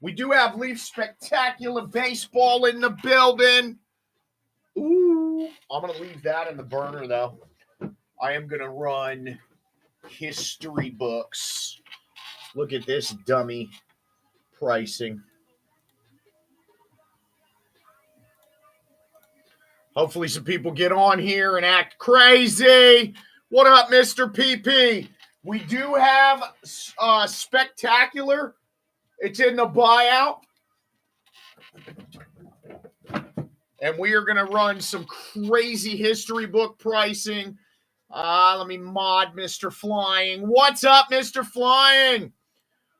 We do have Leaf Spectacular Baseball in the building. Ooh, I'm going to leave that in the burner, though. I am going to run history books. Look at this dummy pricing. Hopefully some people get on here and act crazy. What up, Mr. PP? We do have Spectacular. It's in the buyout. And we are going to run some crazy history book pricing. Let me mod Mr. Flying. What's up, Mr. Flying?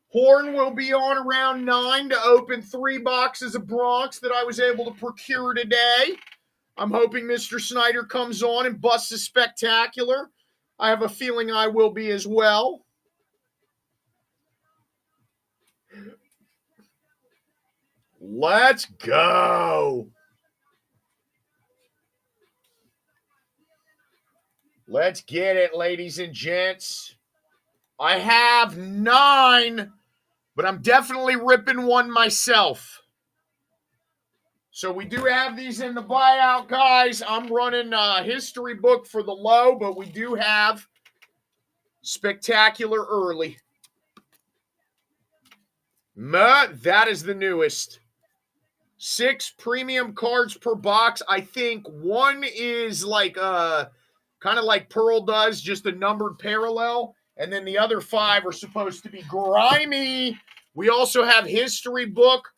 Horn will be on around 9 to open 3 boxes of Bronx that I was able to procure today. I'm hoping Mr. Snyder comes on and busts a Spectacular. I have a feeling I will be as well. Let's go. Let's get it, ladies and gents. I have 9, but I'm definitely ripping one myself. So we do have these in the buyout, guys. I'm running a history book for the low, but we do have Spectacular early. That is the newest. 6 premium cards per box. I think one is like kind of like Pearl does, just a numbered parallel. And then the other 5 are supposed to be grimy. We also have history book.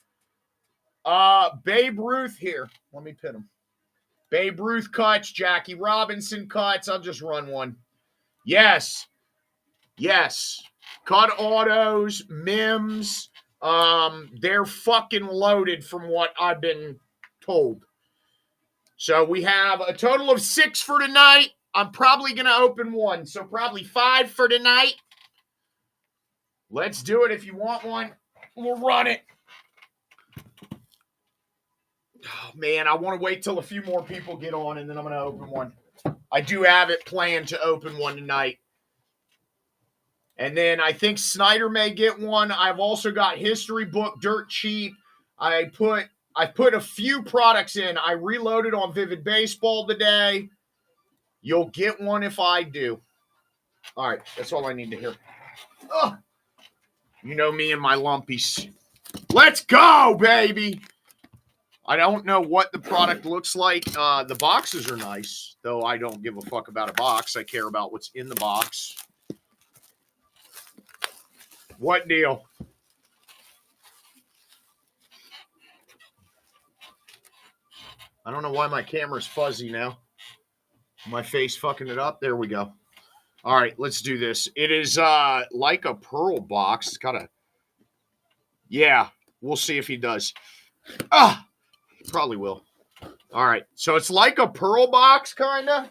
Babe Ruth here. Let me pin him. Babe Ruth cuts, Jackie Robinson cuts. I'll just run one. Yes. Cut autos, Mims. They're fucking loaded from what I've been told. So we have a total of 6 for tonight. I'm probably going to open one. So probably 5 for tonight. Let's do it. If you want one, we'll run it. Oh, man, I want to wait till a few more people get on, and then I'm going to open one. I do have it planned to open one tonight. And then I think Snyder may get one. I've also got history book dirt cheap. I put a few products in. I reloaded on Vivid Baseball today. You'll get one if I do. All right, that's all I need to hear. Ugh. You know me and my lumpies. Let's go, baby. I don't know what the product looks like. The boxes are nice, though I don't give a fuck about a box. I care about what's in the box. What deal? I don't know why my camera's fuzzy now. My face fucking it up. There we go. All right, let's do this. It is like a Pearl box. It's got a... Yeah, we'll see if he does. He probably will. All right, so it's like a Pearl box, kind of. A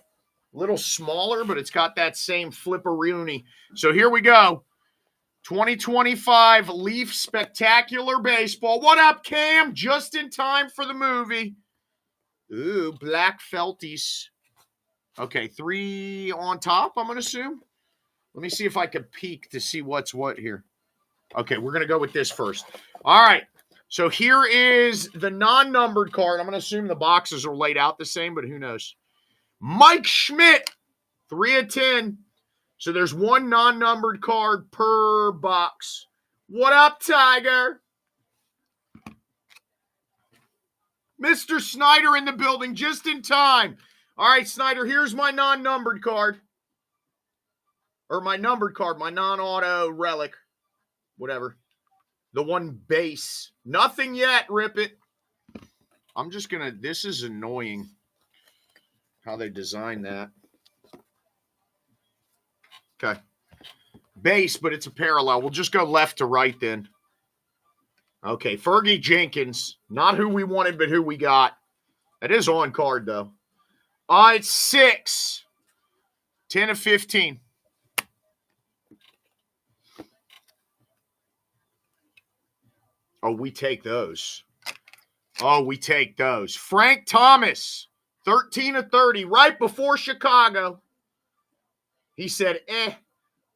little smaller, but it's got that same flipperoonie. So here we go. 2025 Leaf Spectacular Baseball. What up, Cam? Just in time for the movie. Ooh, black felties. Okay, 3 on top, I'm going to assume. Let me see if I can peek to see what's what here. Okay, we're going to go with this first. All right, so here is the non-numbered card. I'm going to assume the boxes are laid out the same, but who knows. Mike Schmidt, 3 of 10. So there's 1 non-numbered card per box. What up, Tiger? Mr. Snyder in the building just in time. All right, Snyder, here's my non-numbered card. Or my numbered card, my non-auto relic. Whatever. The one base. Nothing yet, rip it. I'm just going to... This is annoying how they designed that. Okay. Base, but it's a parallel. We'll just go left to right then. Okay, Fergie Jenkins. Not who we wanted, but who we got. That is on card, though. It's 6. 10 of 15. Oh, we take those. Frank Thomas. 13 of 30. Right before Chicago. He said,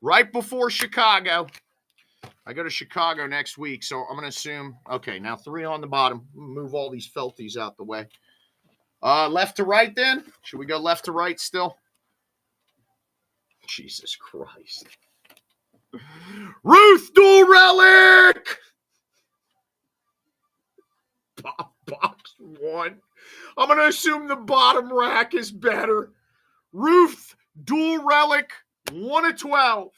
right before Chicago. I go to Chicago next week, so I'm going to assume, okay, now 3 on the bottom. Move all these felties out the way. Left to right then? Should we go left to right still? Jesus Christ. Ruth Dual Relic! Box 1. I'm going to assume the bottom rack is better. Ruth Dual Relic, 1 of 12.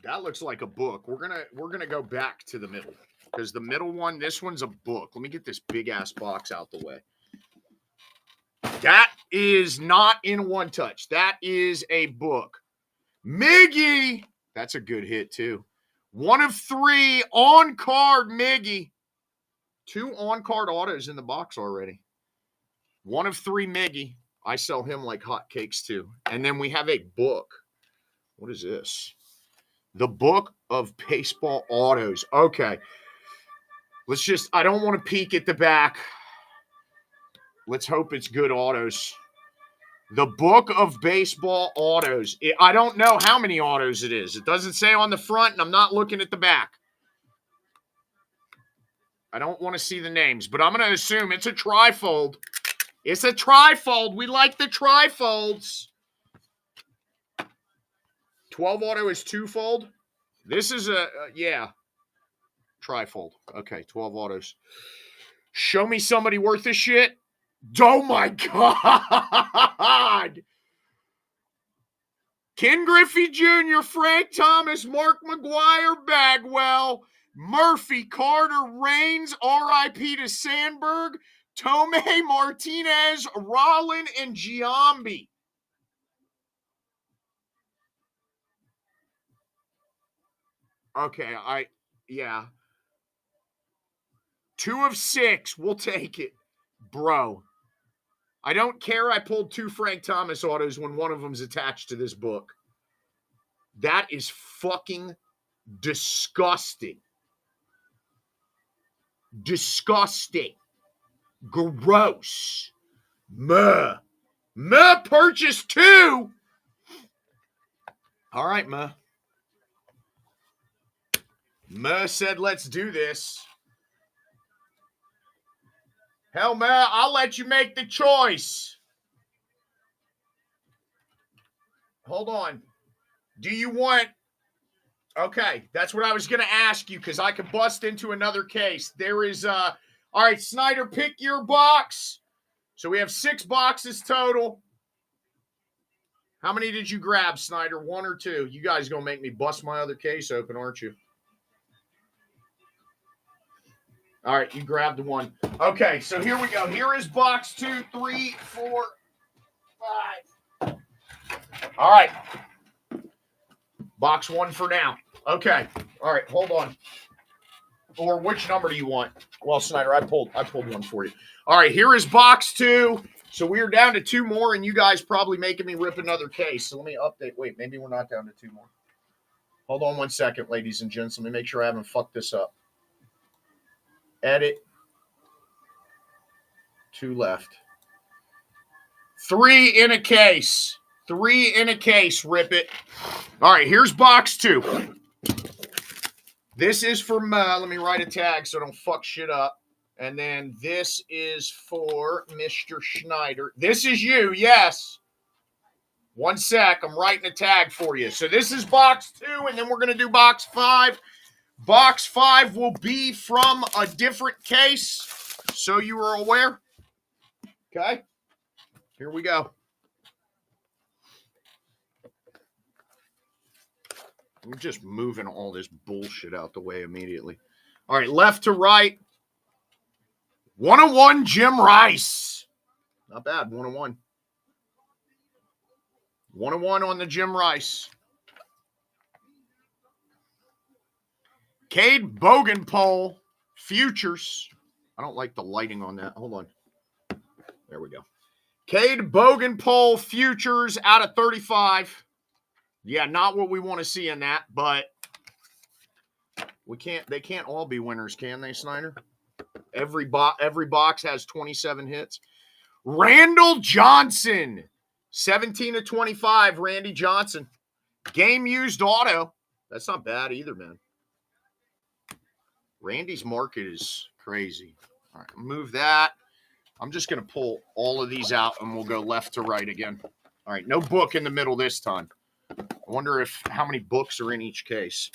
That looks like a book. We're gonna go back to the middle because the middle one, this one's a book. Let me get this big ass box out the way. That is not in one touch. That is a book. Miggy, that's a good hit too. 1 of 3 on card Miggy. 2 on card autos in the box already. 1 of 3 Miggy. I sell him like hotcakes too. And then we have a book. What is this? The book of baseball autos. Okay. Let's just, I don't want to peek at the back. Let's hope it's good autos. The book of baseball autos. I don't know how many autos it is. It doesn't say on the front, and I'm not looking at the back. I don't want to see the names, but I'm going to assume it's a trifold. It's a trifold. We like the trifolds. 12 auto is twofold. This is yeah, trifold. Okay, 12 autos. Show me somebody worth a shit. Oh my God. Ken Griffey Jr., Frank Thomas, Mark McGuire, Bagwell, Murphy, Carter, Raines, R.I.P. to Sandberg, Tomei, Martinez, Rollin, and Giambi. Okay, yeah. 2 of 6. We'll take it. Bro. I don't care I pulled 2 Frank Thomas autos when one of them's attached to this book. That is fucking disgusting. Disgusting. Gross. Meh. Meh purchase 2. All right, Meh. Meh said, let's do this. Hell, Meh, I'll let you make the choice. Hold on. Do you want... Okay, that's what I was going to ask you because I could bust into another case. There is... All right, Snyder, pick your box. So we have 6 boxes total. How many did you grab, Snyder? 1 or 2? You guys going to make me bust my other case open, aren't you? All right, you grabbed 1. Okay, so here we go. Here is box 2, 3, 4, 5. All right. Box 1 for now. Okay. All right, hold on. Or which number do you want? Well, Snyder, I pulled 1 for you. All right, here is box 2. So we're down to 2 more, and you guys probably making me rip another case. So let me update. Wait, maybe we're not down to 2 more. Hold on 1 second, ladies and gents. Let me make sure I haven't fucked this up. Edit. 2 left. 3 in a case. 3 in a case. Rip it. All right, here's box 2. This is for let me write a tag so I don't fuck shit up. And then this is for Mr. Schneider. This is you, yes. 1 sec. I'm writing a tag for you. So this is box 2, and then we're going to do box 5. Box 5 will be from a different case, so you are aware. Okay? Here we go. I'm just moving all this bullshit out the way immediately. All right, left to right. 101 Jim Rice. Not bad, 101. 101 on the Jim Rice. Cade Bogenpole, Futures. I don't like the lighting on that. Hold on. There we go. Cade Bogenpole, Futures out of 35. Yeah, not what we want to see in that, but they can't all be winners, can they, Snyder? Every box has 27 hits. Randall Johnson, 17 of 25, Randy Johnson. Game used auto. That's not bad either, man. Randy's market is crazy. All right, move that. I'm just going to pull all of these out, and we'll go left to right again. All right, no book in the middle this time. I wonder how many books are in each case.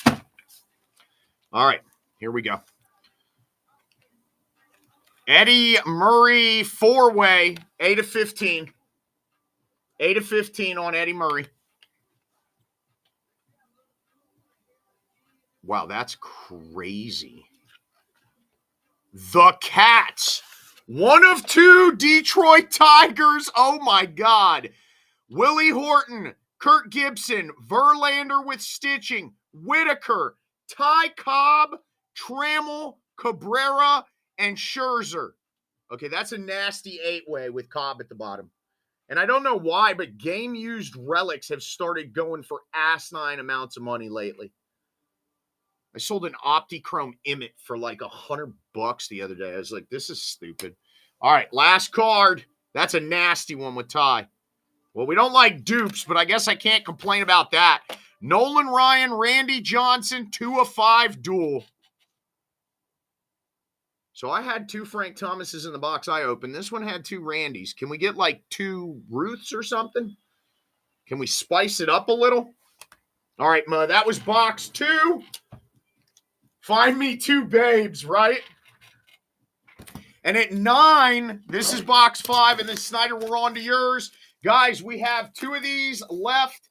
All right, here we go. Eddie Murray four-way, 8 of 15. 8 of 15 on Eddie Murray. Wow, that's crazy. The Cats. 1 of 2 Detroit Tigers. Oh, my God. Willie Horton, Kurt Gibson, Verlander with stitching, Whitaker, Ty Cobb, Trammell, Cabrera, and Scherzer. Okay, that's a nasty 8-way with Cobb at the bottom. And I don't know why, but game-used relics have started going for asinine amounts of money lately. I sold an Optichrome Emmett for like $100 the other day. I was like, this is stupid. All right, last card. That's a nasty one with Ty. Well, we don't like dupes, but I guess I can't complain about that. Nolan Ryan, Randy Johnson, 2 of 5 duel. So I had 2 Frank Thomases in the box I opened. This one had 2 Randys. Can we get like 2 Ruths or something? Can we spice it up a little? All right, Ma, that was box 2. Find me 2 babes, right? And at 9, this is box 5, and then Snyder, we're on to yours. Guys, we have 2 of these left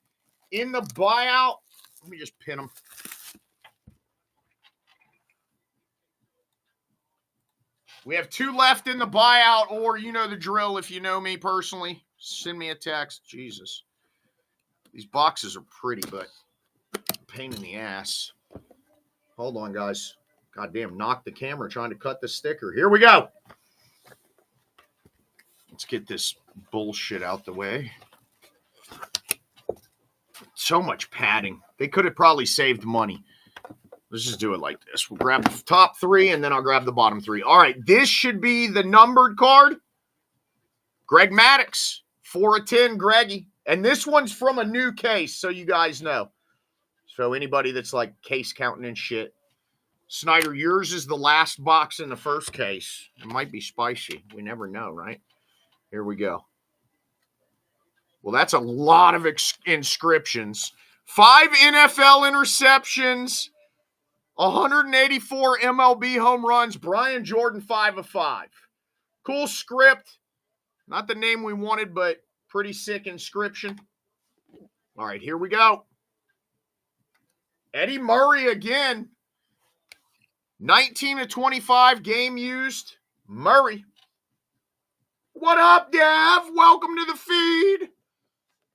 in the buyout. Let me just pin them. We have 2 left in the buyout, or you know the drill if you know me personally. Send me a text. Jesus. These boxes are pretty, but pain in the ass. Hold on, guys. Goddamn, knocked the camera trying to cut the sticker. Here we go. Let's get this bullshit out the way. So much padding. They could have probably saved money. Let's just do it like this. We'll grab the top 3, and then I'll grab the bottom 3. All right, this should be the numbered card. Greg Maddux, 4 of 10, Greggy. And this one's from a new case, so you guys know. So anybody that's like case counting and shit. Snyder, yours is the last box in the first case. It might be spicy. We never know, right? Here we go. Well, that's a lot of inscriptions. 5 NFL interceptions, 184 MLB home runs. Brian Jordan, 5 of 5. Cool script. Not the name we wanted, but pretty sick inscription. All right, here we go. Eddie Murray again. 19 of 25 game used. Murray. What up, Dev? Welcome to the feed.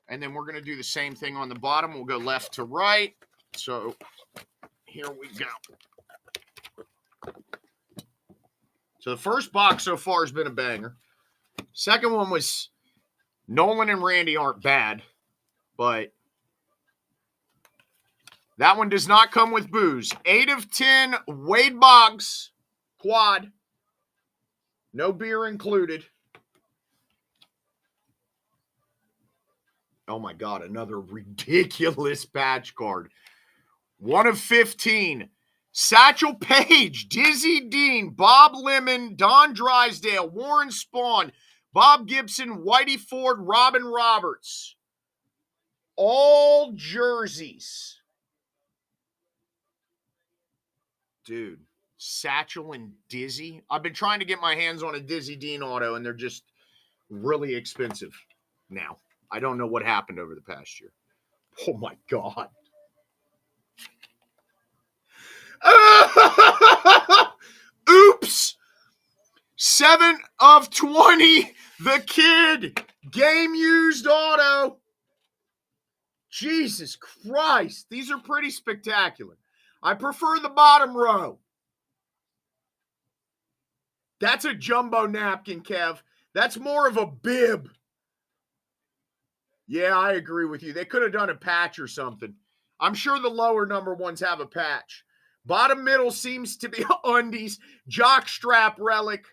And then we're going to do the same thing on the bottom. We'll go left to right. So here we go. So the first box so far has been a banger. Second one was Nolan and Randy aren't bad, but that one does not come with booze. 8 of 10, Wade Boggs, quad. No beer included. Oh my God, another ridiculous patch card. 1 of 15. Satchel Paige, Dizzy Dean, Bob Lemon, Don Drysdale, Warren Spahn, Bob Gibson, Whitey Ford, Robin Roberts. All jerseys. Dude, Satchel and Dizzy. I've been trying to get my hands on a Dizzy Dean auto, and they're just really expensive now. I don't know what happened over the past year. Oh, my God. Oops. 7 of 20. The Kid. Game used auto. Jesus Christ. These are pretty spectacular. I prefer the bottom row. That's a jumbo napkin, Kev. That's more of a bib. Yeah, I agree with you. They could have done a patch or something. I'm sure the lower number ones have a patch. Bottom middle seems to be undies. Jock strap relic.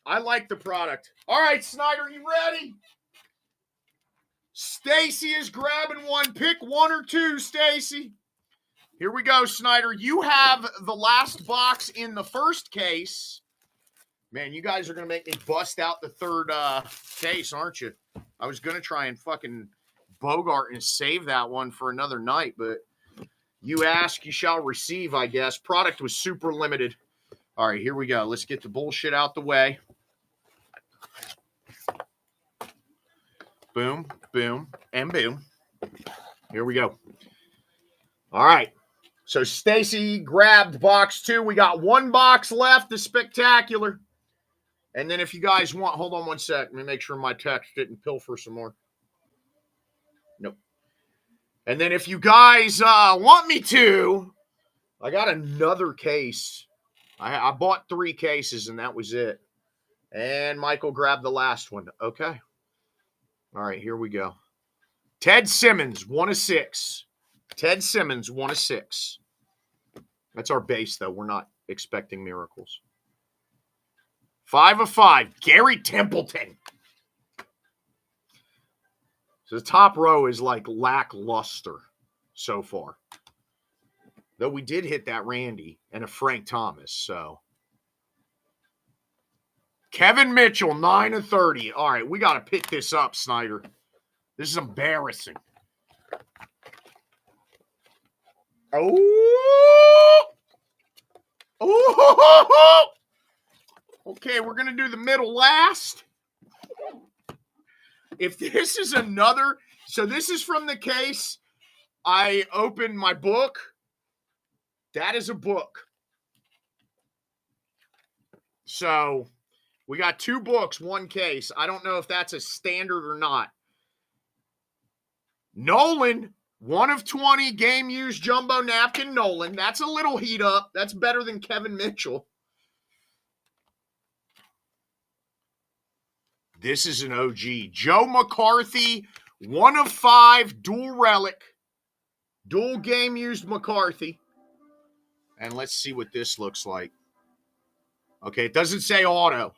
I like the product. All right, Snyder, you ready? Stacy is grabbing one. Pick one or two, Stacy. Here we go, Snyder. You have the last box in the first case. Man, you guys are going to make me bust out the third case, aren't you? I was going to try and fucking Bogart and save that one for another night, but you ask, you shall receive, I guess. Product was super limited. All right, here we go. Let's get the bullshit out the way. Boom, boom, and boom. Here we go. All right. So Stacy grabbed box 2. We got one box left, the spectacular. And then if you guys want, hold on one sec. Let me make sure my text didn't pilfer some more. Nope. And then if you guys want me to, I got another case. I bought 3 cases, and that was it. And Michael grabbed the last one. Okay. All right, here we go. Ted Simmons, 1 of 6. Ted Simmons, 1 of 6. That's our base, though. We're not expecting miracles. 5 of 5. Gary Templeton. So the top row is like lackluster so far. Though we did hit that Randy and a Frank Thomas, so. Kevin Mitchell, 9 of 30. All right, we got to pick this up, Snyder. This is embarrassing. Oh! Oh! Okay, we're going to do the middle last. If this is another, so this is from the case. I opened my book. That is a book. So we got 2 books, 1 case. I don't know if that's a standard or not. Nolan, 1 of 20 game used jumbo napkin Nolan. That's a little heat up. That's better than Kevin Mitchell. This is an OG. Joe McCarthy, 1 of 5, dual relic. Dual game used McCarthy. And let's see what this looks like. Okay, it doesn't say auto.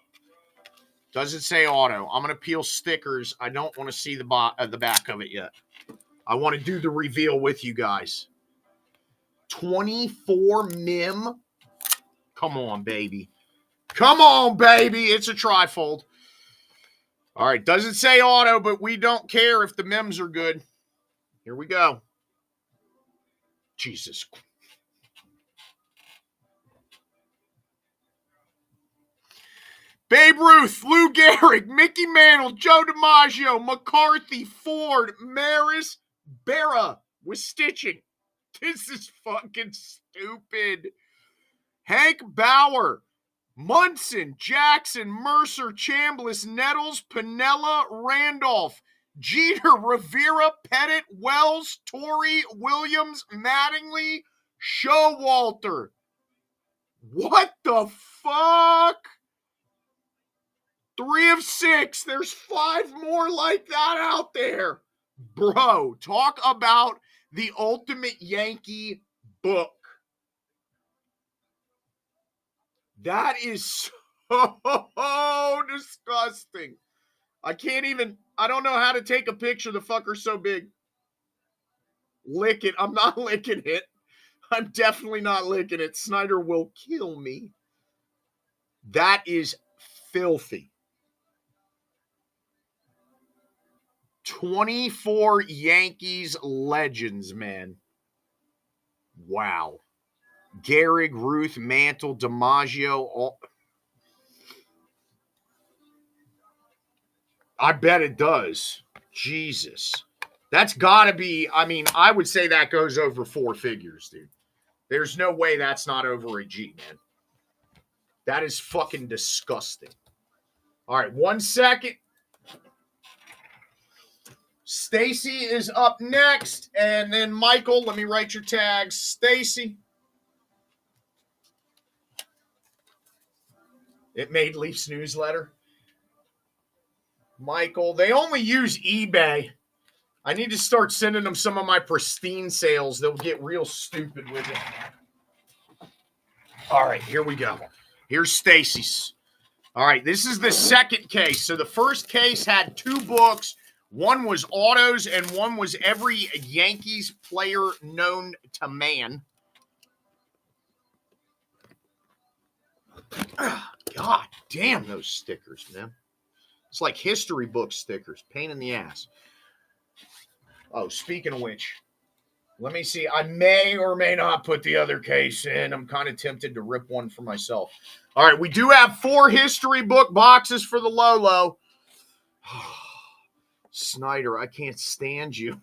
Doesn't say auto. I'm going to peel stickers. I don't want to see the back of it yet. I want to do the reveal with you guys. 24 mim. Come on, baby. Come on, baby. It's a trifold. All right, doesn't say auto, but we don't care if the mims are good. Here we go. Jesus. Babe Ruth, Lou Gehrig, Mickey Mantle, Joe DiMaggio, McCarthy, Ford, Maris, Berra with stitching. This is fucking stupid. Hank Bauer, Munson, Jackson, Mercer, Chambliss, Nettles, Piniella, Randolph, Jeter, Rivera, Pettit, Wells, Torrey, Williams, Mattingly, Showalter. What the fuck? 3 of 6. There's 5 more like that out there. Bro, talk about the ultimate Yankee book. That is so disgusting. I don't know how to take a picture. The fucker's so big. Lick it. I'm not licking it. I'm definitely not licking it. Snyder will kill me. That is filthy. 24 Yankees legends, man. Wow. Gehrig, Ruth, Mantle, DiMaggio. All... I bet it does. Jesus. That's got to be, I mean, I would say that goes over 4 figures, dude. There's no way that's not over a G, man. That is fucking disgusting. All right, 1 second. Stacy is up next, and then Michael, let me write your tags. Stacy. It made Leafs newsletter. Michael, they only use eBay. I need to start sending them some of my pristine sales. They'll get real stupid with it. All right, here we go. Here's Stacy's. All right, this is the second case. So the first case had 2 books, One was autos, and one was every Yankees player known to man. God damn those stickers, man. It's like history book stickers. Pain in the ass. Oh, speaking of which, let me see. I may or may not put the other case in. I'm kind of tempted to rip one for myself. All right, we do have 4 history book boxes for the Lolo. Snyder, I can't stand you.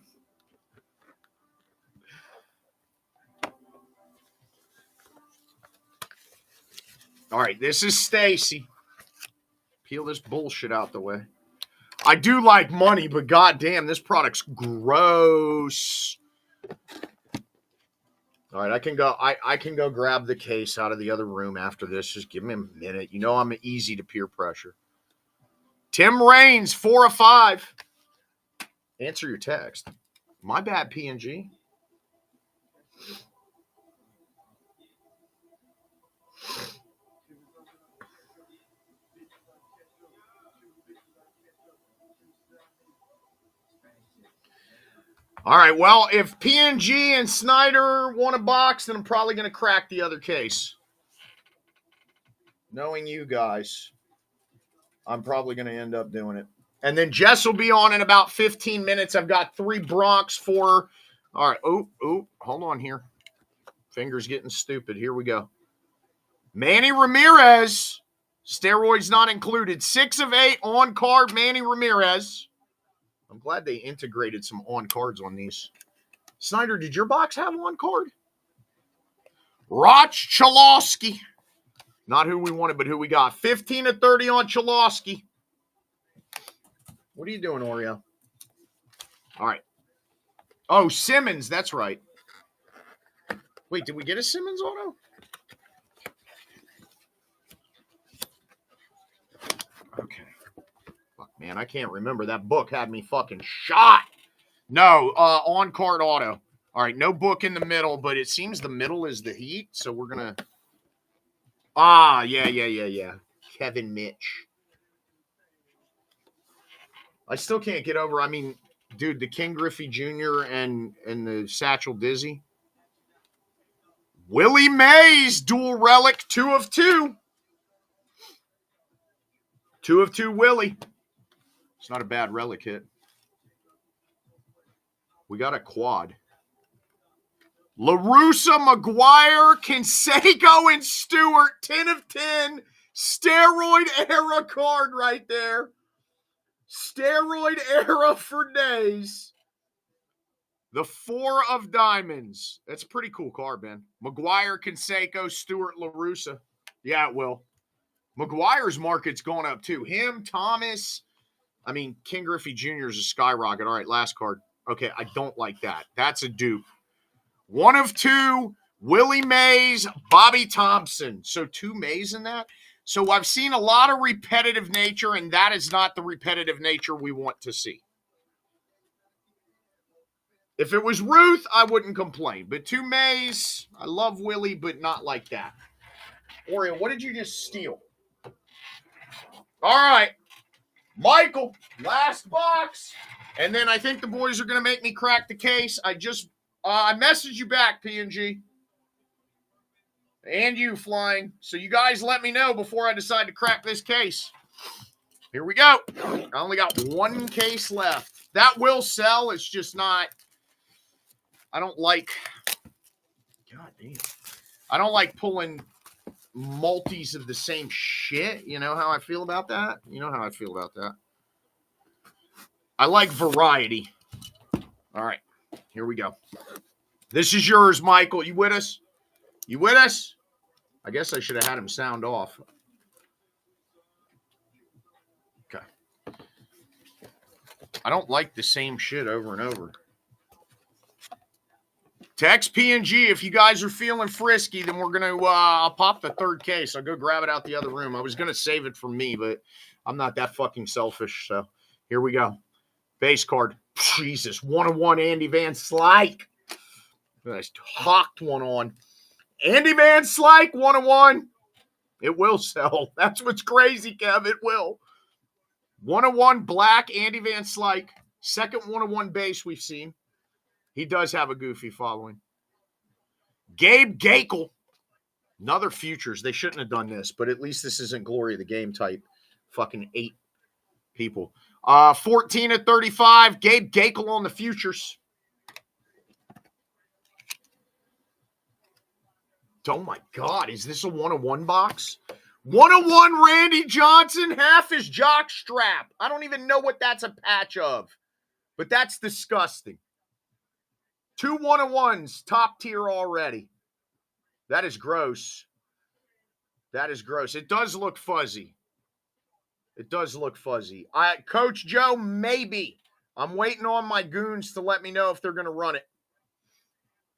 All right, this is Stacy. Peel this bullshit out the way. I do like money, but goddamn, this product's gross. All right, I can go. I can go grab the case out of the other room after this. Just give me a minute. You know I'm easy to peer pressure. Tim Raines, 4 of 5. Answer your text. My bad, PNG. All right, well, if PNG and Snyder want a box, then I'm probably going to crack the other case. Knowing you guys, I'm probably going to end up doing it. And then Jess will be on in about 15 minutes. I've got 3 Bronx, 4. All right, hold on here. Fingers getting stupid. Here we go. Manny Ramirez, steroids not included. 6 of 8 on card, Manny Ramirez. I'm glad they integrated some on cards on these. Snyder, did your box have on card? Roch Chalosky. Not who we wanted, but who we got. 15 of 30 on Chalosky. What are you doing, Oreo? All right. Oh, Simmons. That's right. Wait, did we get a Simmons auto? Okay. Fuck, man, I can't remember. That book had me fucking shot. No, on-card auto. All right, no book in the middle, but it seems the middle is the Heat, so we're going to... Yeah. Kevin Mitch. I still can't get over, I mean, dude, the King Griffey Jr. and the Satchel Dizzy. Willie Mays, dual relic, 2 of 2. 2 of 2 Willie. It's not a bad relic hit. We got a quad. LaRussa, McGuire, Canseco, and Stewart. 10 of 10. Steroid era card right there. Steroid era for days. The 4 of diamonds. That's a pretty cool card, man. McGuire, Canseco, Stewart, LaRussa. Yeah, it will. McGuire's market's gone up too. Him, Thomas. I mean, King Griffey Jr. is a skyrocket. All right, last card. Okay, I don't like that. That's a dupe. 1 of 2, Willie Mays, Bobby Thompson. So 2 Mays in that. So I've seen a lot of repetitive nature, and that is not the repetitive nature we want to see. If it was Ruth, I wouldn't complain. But 2 Mays, I love Willie, but not like that. Oreo, what did you just steal? All right. Michael, last box. And then I think the boys are going to make me crack the case. I messaged you back, PNG. And you, Flying. So you guys let me know before I decide to crack this case. Here we go. I only got 1 case left. That will sell. It's just not. I don't like. God damn. I don't like pulling multis of the same shit. You know how I feel about that? You know how I feel about that. I like variety. All right. Here we go. This is yours, Michael. You with us? You with us? I guess I should have had him sound off. Okay. I don't like the same shit over and over. Text PNG if you guys are feeling frisky, then we're going to I'll pop the 3rd case. I'll go grab it out the other room. I was going to save it for me, but I'm not that fucking selfish. So here we go. Base card. Jesus. 1 of 1 Andy Van Slyke. Nice hawked one on. Andy Van Slyke, 1 of 1. It will sell. That's what's crazy, Kev. It will. 1 of 1 black Andy Van Slyke. Second 101 base we've seen. He does have a goofy following. Gabe Gakel. Another futures. They shouldn't have done this, but at least this isn't Glory of the Game type. Fucking 8 people. 14 at 35. Gabe Gakel on the futures. Oh my God. Is this a 101 box? 101 Randy Johnson, half his jock strap. I don't even know what that's a patch of, but that's disgusting. 2 101s, top tier already. That is gross. That is gross. It does look fuzzy. It does look fuzzy. Coach Joe, maybe. I'm waiting on my goons to let me know if they're going to run it.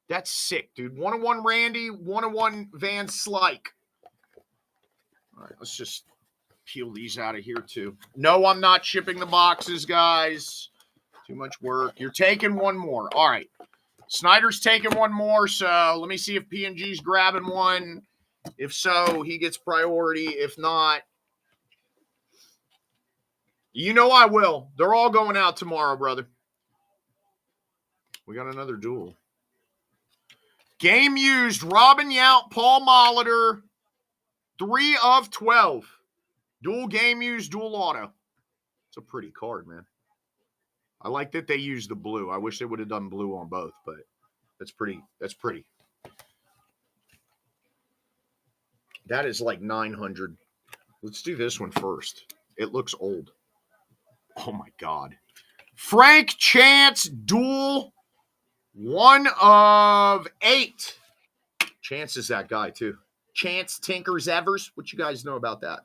That's sick, dude. 101 Randy, 101 Van Slyke. All right, let's just peel these out of here, too. No, I'm not shipping the boxes, guys. Too much work. You're taking one more. All right. Snyder's taking one more, so let me see if P&G's grabbing one. If so, he gets priority. If not, you know I will. They're all going out tomorrow, brother. We got another duel. Game used, Robin Yount, Paul Molitor, 3 of 12. Dual game used, dual auto. It's a pretty card, man. I like that they used the blue. I wish they would have done blue on both, but that's pretty. That's pretty. That is like 900. Let's do this one first. It looks old. Oh, my God. Frank Chance, dual, 1 of 8. Chance is that guy, too. Chance Tinkers Evers. What you guys know about that?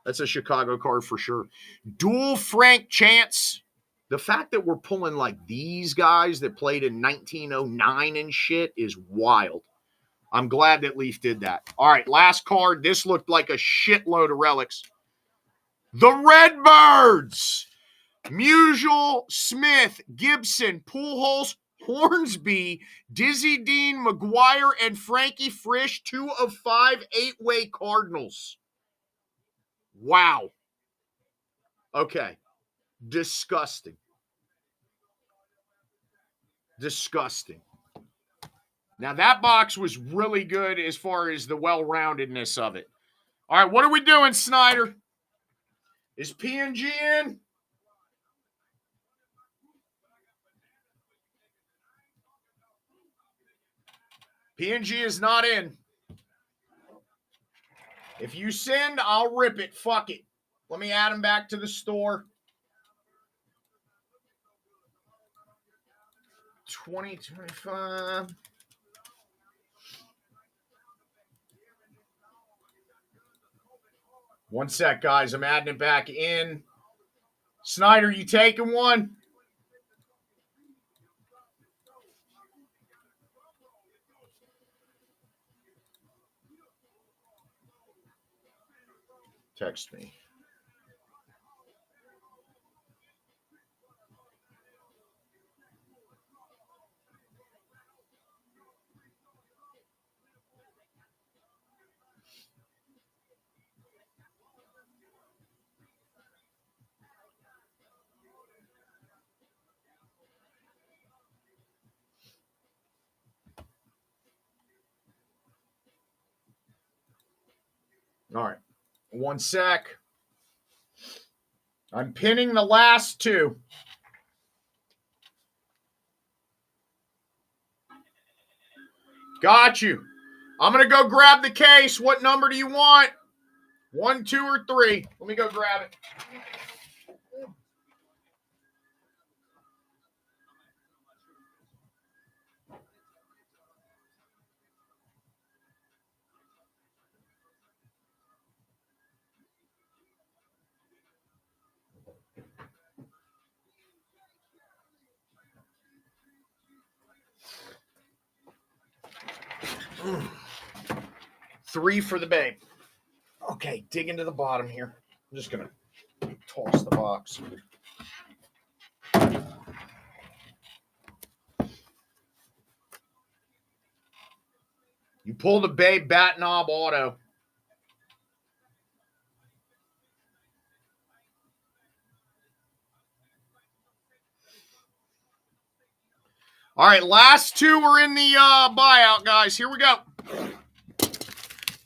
That's a Chicago card for sure. Dual Frank Chance. The fact that we're pulling like these guys that played in 1909 and shit is wild. I'm glad that Leaf did that. All right, last card. This looked like a shitload of relics. The Redbirds. Musial, Smith, Gibson, Pujols, Hornsby, Dizzy Dean, McGuire, and Frankie Frisch, 2 of 5 8-way Cardinals. Wow. Okay. Disgusting. Disgusting. Now, that box was really good as far as the well-roundedness of it. All right, what are we doing, Snyder? Is P&G in? P&G is not in. If you send, I'll rip it. Fuck it. Let me add them back to the store. 2025. One sec, guys. I'm adding it back in. Snyder, you taking one? Text me. All right. One sec. I'm pinning the last 2. Got you. I'm going to go grab the case. What number do you want? 1, 2, or 3? Let me go grab it. Three for the babe. Okay, dig into the bottom here. I'm just going to toss the box. You pull the babe bat knob auto. All right, last two are in the buyout, guys. Here we go.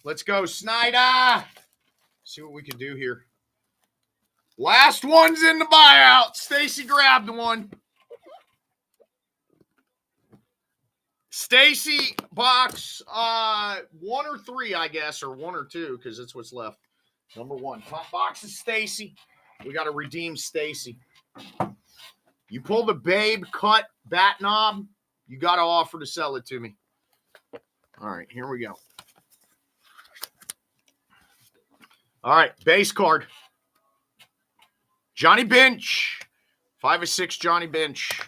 Let's go, Snyder. See what we can do here. Last one's in the buyout. Stacy grabbed one. Stacy, box 1 or 3, I guess, or 1 or 2, because that's what's left. Number 1. Top box is Stacy. We got to redeem Stacy. You pull the Babe cut bat knob, you got to offer to sell it to me. All right, here we go. All right, base card. Johnny Bench. 5 of 6, Johnny Bench.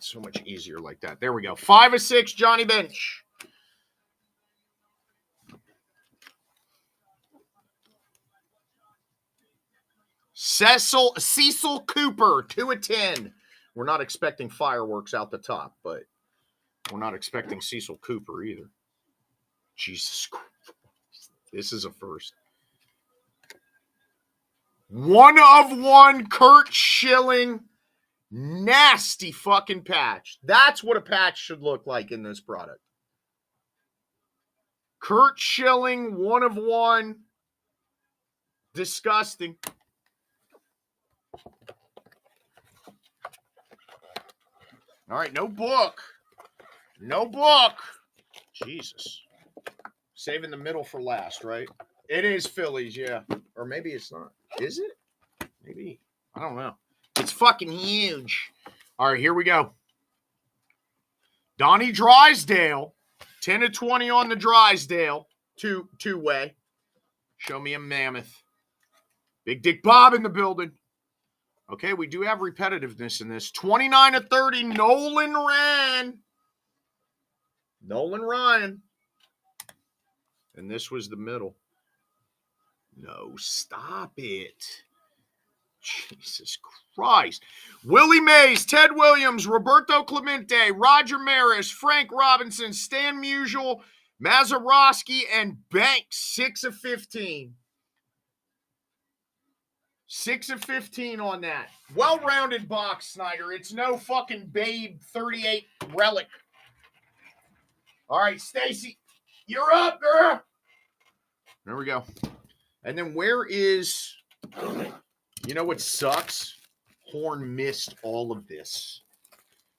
So much easier like that. There we go. 5 of 6, Johnny Bench. Cecil Cooper, 2 of 10. We're not expecting fireworks out the top, but we're not expecting Cecil Cooper either. Jesus Christ. This is a first. 1 of 1, Kurt Schilling. Nasty fucking patch. That's what a patch should look like in this product. Kurt Schilling, 1 of 1. Disgusting. All right, no book. No book. Jesus. Saving the middle for last, right? It is Phillies, yeah. Or maybe it's not. Is it? Maybe. I don't know. It's fucking huge. All right, here we go. Donnie Drysdale. 10 of 20 on the Drysdale. Two-way. Show me a mammoth. Big Dick Bob in the building. Okay, we do have repetitiveness in this. 29 of 30, Nolan Ryan. Nolan Ryan. And this was the middle. No, stop it. Jesus Christ. Willie Mays, Ted Williams, Roberto Clemente, Roger Maris, Frank Robinson, Stan Musial, Mazeroski, and Banks. 6 of 15. 6 of 15 on that. Well-rounded box, Snyder. It's no fucking Babe 38 relic. All right, Stacy, you're up, girl. There we go. And then where is... You know what sucks? Horn missed all of this.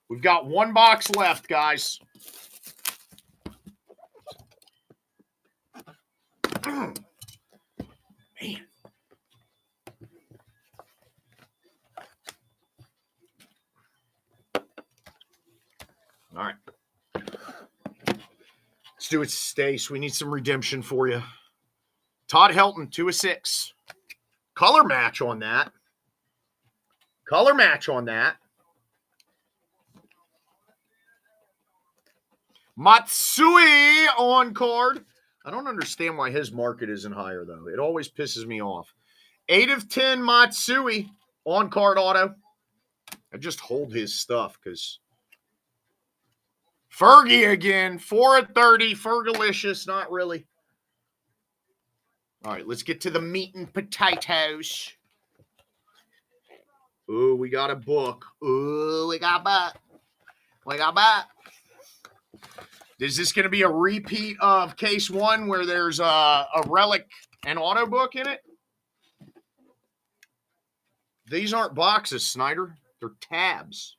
We've got 1 box left, guys. Man. All right. Let's do it, Stace. We need some redemption for you. Todd Helton, 2 of 6. Color match on that. Color match on that. Matsui on card. I don't understand why his market isn't higher, though. It always pisses me off. 8 of 10 Matsui on card auto. I just hold his stuff because... Fergie again. 4 of 30. Fergalicious. Not really. All right, let's get to the meat and potatoes. Ooh, we got a book. Ooh, we got a book. We got a book. Is this going to be a repeat of case 1 where there's a relic and auto book in it? These aren't boxes, Snyder. They're tabs.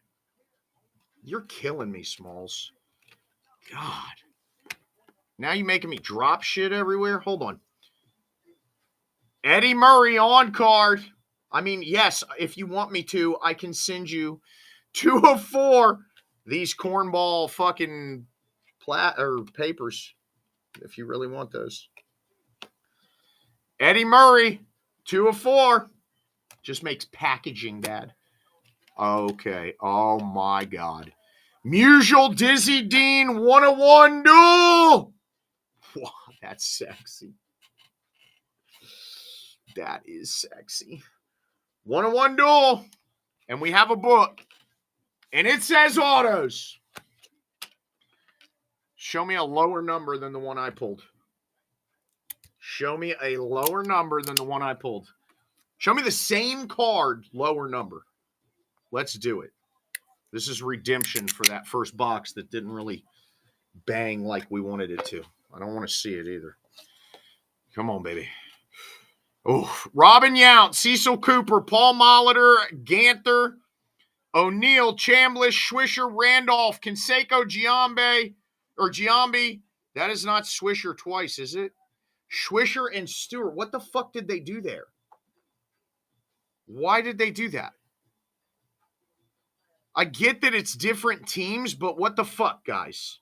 You're killing me, Smalls. God. Now you're making me drop shit everywhere? Hold on. Eddie Murray on card. I mean, yes, if you want me to, I can send you 2 of 4 these cornball fucking papers if you really want those. Eddie Murray, 2 of 4. Just makes packaging bad. Okay. Oh, my God. Musial Dizzy Dean, 1 of 1 duel. Wow, that's sexy. That is sexy. 1 of 1 duel. And we have a book. And it says autos. Show me a lower number than the one I pulled. Show me a lower number than the one I pulled. Show me the same card, lower number. Let's do it. This is redemption for that first box that didn't really bang like we wanted it to. I don't want to see it either. Come on, baby. Oh, Robin Yount, Cecil Cooper, Paul Molitor, Ganther, O'Neill, Chambliss, Swisher, Randolph, Canseco, Giambi. That is not Swisher twice, is it? Swisher and Stewart. What the fuck did they do there? Why did they do that? I get that it's different teams, but what the fuck, guys?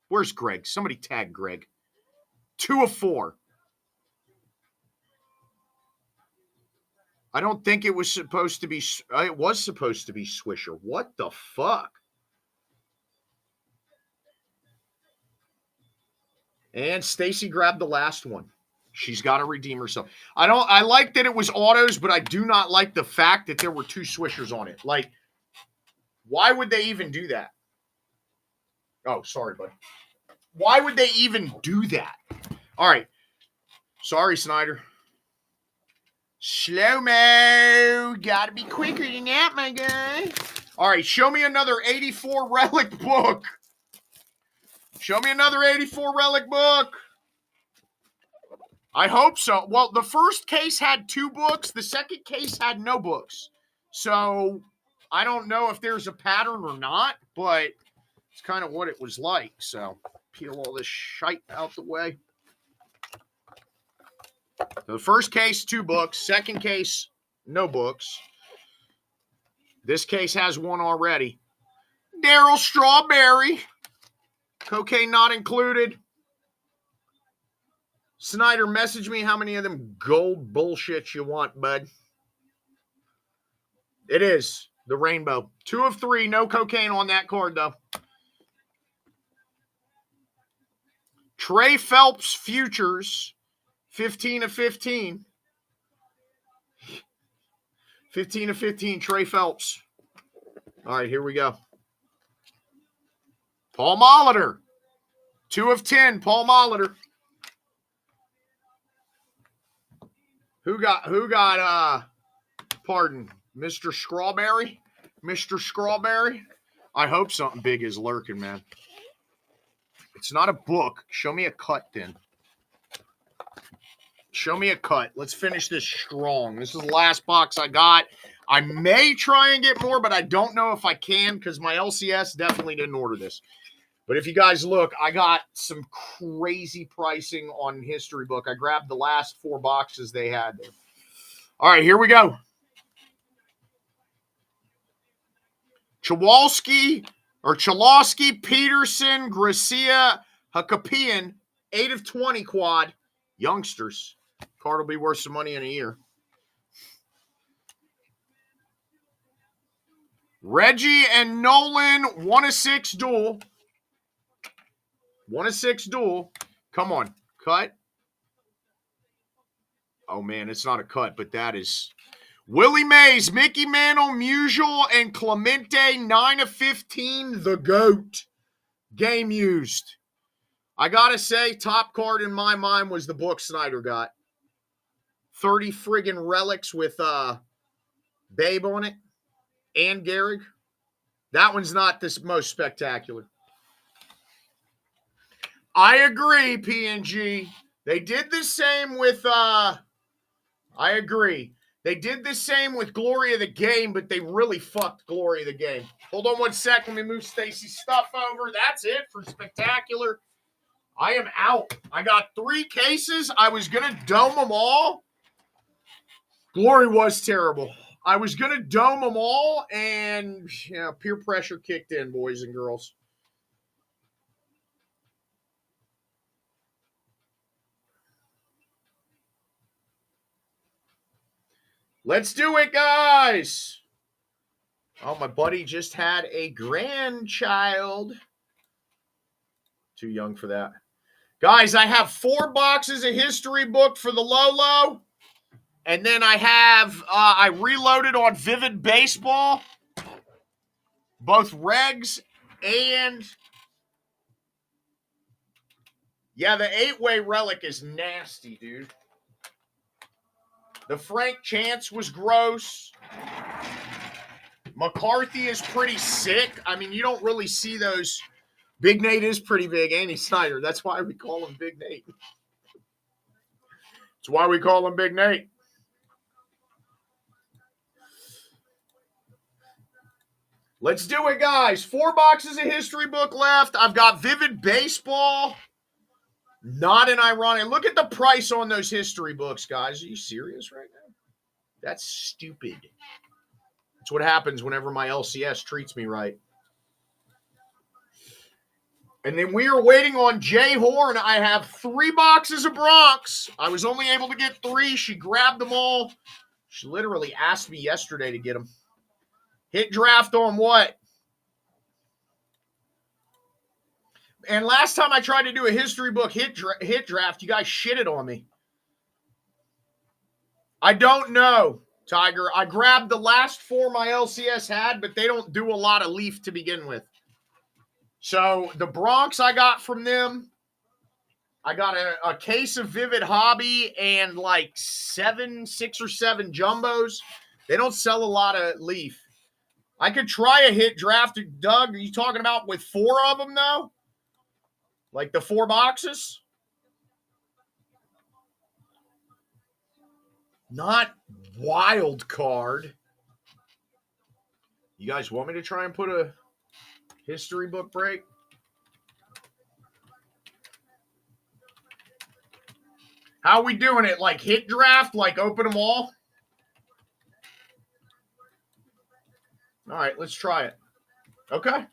Where's Greg? Somebody tag Greg. 2 of 4. I don't think it was supposed to be. It was supposed to be Swisher. What the fuck? And Stacy grabbed the last one. She's got to redeem herself. I like that it was autos, but I do not like the fact that there were 2 Swishers on it. Like, why would they even do that? Oh, sorry, bud. Why would they even do that? All right. Sorry, Snyder. Slow-mo. Got to be quicker than that, my guy. All right, show me another 84 relic book. Show me another 84 relic book. I hope so. Well, the first case had 2 books. The second case had no books. So I don't know if there's a pattern or not, but it's kind of what it was like. So peel all this shite out the way. So the first case, 2 books. Second case, no books. This case has 1 already. Daryl Strawberry. Cocaine not included. Snyder, message me how many of them gold bullshits you want, bud. It is the rainbow. 2 of 3, no cocaine on that card, though. Trey Phelps Futures, 15 of 15. 15 of 15, Trey Phelps. All right, here we go. Paul Molitor, 2 of 10, Paul Molitor. Who got pardon, Mr. Strawberry? Mr. Strawberry? I hope something big is lurking, man. It's not a book. Show me a cut then. Show me a cut. Let's finish this strong. This is the last box I got. I may try and get more, but I don't know if I can because my LCS definitely didn't order this. But if you guys look, I got some crazy pricing on History Book. I grabbed the last 4 boxes they had there. All right, here we go. Chalosky, Peterson, Gracia, Hakapian, 8 of 20 quad. Youngsters. Card will be worth some money in a year. Reggie and Nolan, 1 of 6 dual. 1 of 6 dual. Come on. Cut. Oh, man, it's not a cut, but that is. Willie Mays, Mickey Mantle, Musial, and Clemente, 9 of 15. The GOAT. Game used. I got to say, top card in my mind was the book Snyder got. 30 friggin' relics with Babe on it. And Gehrig. That one's not the most spectacular. I agree, PNG. They did the same with, I agree. They did the same with Glory of the Game, but they really fucked Glory of the Game. Hold on 1 second. Let me move Stacy's stuff over. That's it for spectacular. I am out. I got 3 cases. I was going to dome them all. Glory was terrible. I was going to dome them all, and peer pressure kicked in, boys and girls. Let's do it, guys. Oh, my buddy just had a grandchild. Too young for that. Guys, I have 4 boxes of History Book for the Lolo. And then I have, I reloaded on Vivid Baseball. Both regs and, yeah, the 8-way relic is nasty, dude. The Frank Chance was gross. McCarthy is pretty sick. I mean, you don't really see those. Big Nate is pretty big. Andy Snyder. That's why we call him Big Nate. That's why we call him Big Nate. Let's do it, guys. 4 boxes of history book left. I've got Vivid Baseball. Not an ironic. Look at the price on those history books, guys. Are you serious right now? That's stupid. That's what happens whenever my LCS treats me right. And then we are waiting on Jay Horn. I have 3 boxes of Bronx. I was only able to get 3. She grabbed them all. She literally asked me yesterday to get them. Hit draft on what? And last time I tried to do a history book hit draft, you guys shitted on me. I don't know, Tiger. I grabbed the last 4 my LCS had, but they don't do a lot of Leaf to begin with. So the Bronx I got from them, I got a case of Vivid Hobby and like 6 or 7 jumbos. They don't sell a lot of Leaf. I could try a hit draft. Doug, are you talking about with 4 of them, though? Like the 4 boxes? Not wild card. You guys want me to try and put a history book break? How are we doing it? Like hit draft? Like open them all? All right, let's try it. Okay.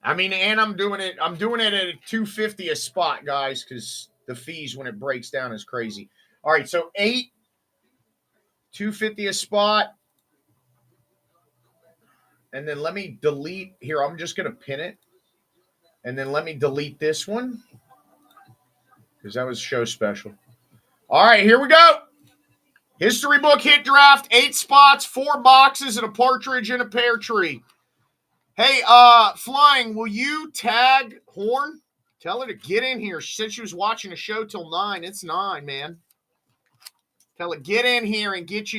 I mean, and I'm doing it at a $250 a spot, guys, because the fees when it breaks down is crazy. All right, so 8, $250 a spot. And then let me delete here. I'm just going to pin it. And then let me delete this one because that was show special. All right, here we go. History book hit draft, 8 spots, 4 boxes, and a partridge in a pear tree. Hey, Flying, will you tag Horn? Tell her to get in here. She said she was watching a show till 9. It's 9, man. Tell her, get in here and get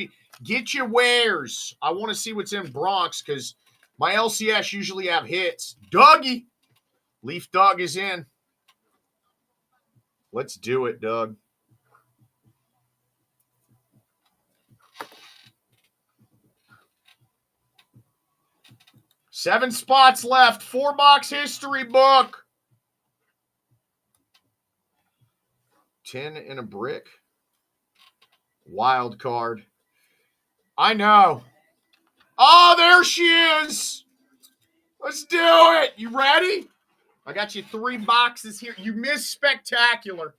your wares. I want to see what's in Bronx because my LCS usually have hits. Dougie. Leaf Doug is in. Let's do it, Doug. Seven spots left. 4-box history book. 10 in a brick. Wild card. I know. Oh, there she is. Let's do it. You ready? I got you 3 boxes here. You missed spectacular.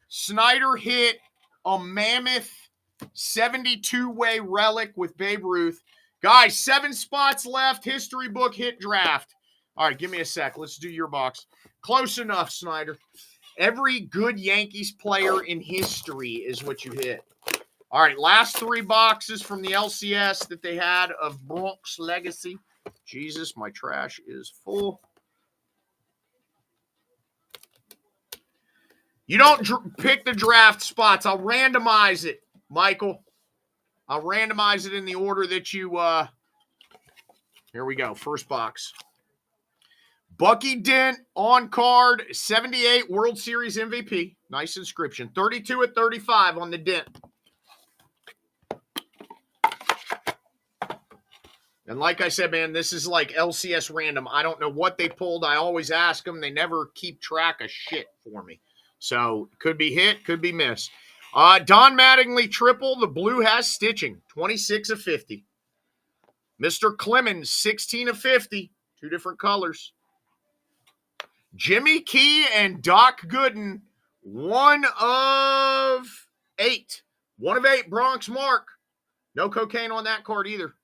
Snyder hit a mammoth 72-way relic with Babe Ruth. Guys, 7 spots left. History book hit draft. All right, give me a sec. Let's do your box. Close enough, Snyder. Every good Yankees player in history is what you hit. All right, last 3 boxes from the LCS that they had of Bronx Legacy. Jesus, my trash is full. You don't pick the draft spots. I'll randomize it, Michael. I'll randomize it in the order that you, here we go. First box. Bucky Dent on card, 78 World Series MVP. Nice inscription. 32 at 35 on the Dent. And like I said, man, this is like LCS random. I don't know what they pulled. I always ask them. They never keep track of shit for me. So, could be hit, could be miss. Don Mattingly triple. The blue has stitching. 26 of 50. Mr. Clemens, 16 of 50. 2 different colors. Jimmy Key and Doc Gooden, 1 of 8. 1 of 8, Bronx Mark. No cocaine on that card either.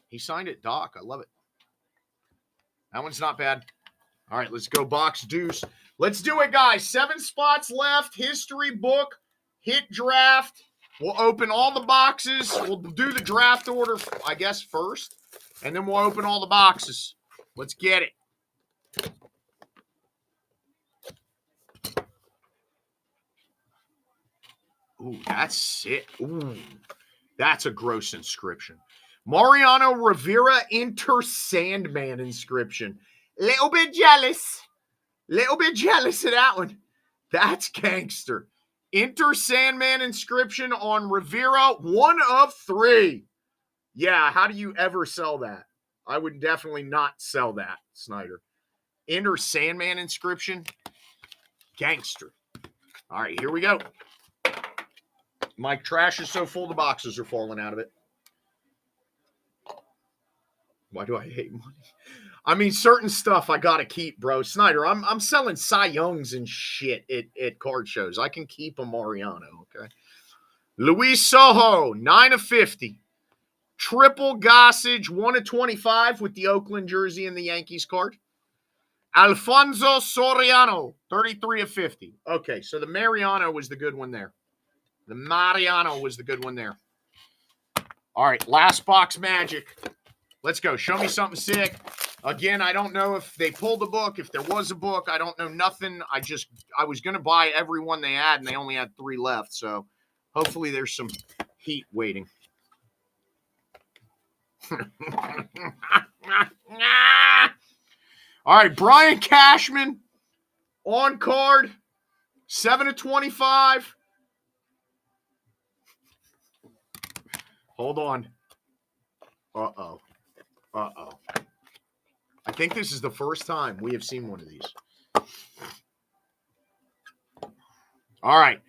He signed it, Doc. I love it. That one's not bad. All right, let's go box deuce. Let's do it, guys. 7 spots left. History book. Hit draft. We'll open all the boxes. We'll do the draft order, I guess, first. And then we'll open all the boxes. Let's get it. Ooh, that's sick. Ooh, that's a gross inscription. Mariano Rivera Inter Sandman inscription. Little bit jealous. Little bit jealous of that one. That's gangster. Inter Sandman inscription on Rivera, 1 of 3. Yeah, how do you ever sell that? I would definitely not sell that, Snyder. Inter Sandman inscription. Gangster. All right, here we go. My trash is so full the boxes are falling out of it. Why do I hate money? I mean, certain stuff I gotta keep, bro. Snyder, I'm selling Cy Youngs and shit at card shows. I can keep a Mariano, okay? Luis Sojo, 9 of 50. Triple Gossage, 1 of 25 with the Oakland jersey and the Yankees card. Alfonso Soriano, 33 of 50. Okay, so the Mariano was the good one there. The Mariano was the good one there. All right, last box magic. Let's go. Show me something sick. Again, I don't know if they pulled a book, if there was a book. I don't know nothing. I was going to buy every one they had, and they only had 3 left. So hopefully there's some heat waiting. All right, Brian Cashman on card, 7 of 25. Hold on. Uh-oh. I think this is the first time we have seen one of these. All right.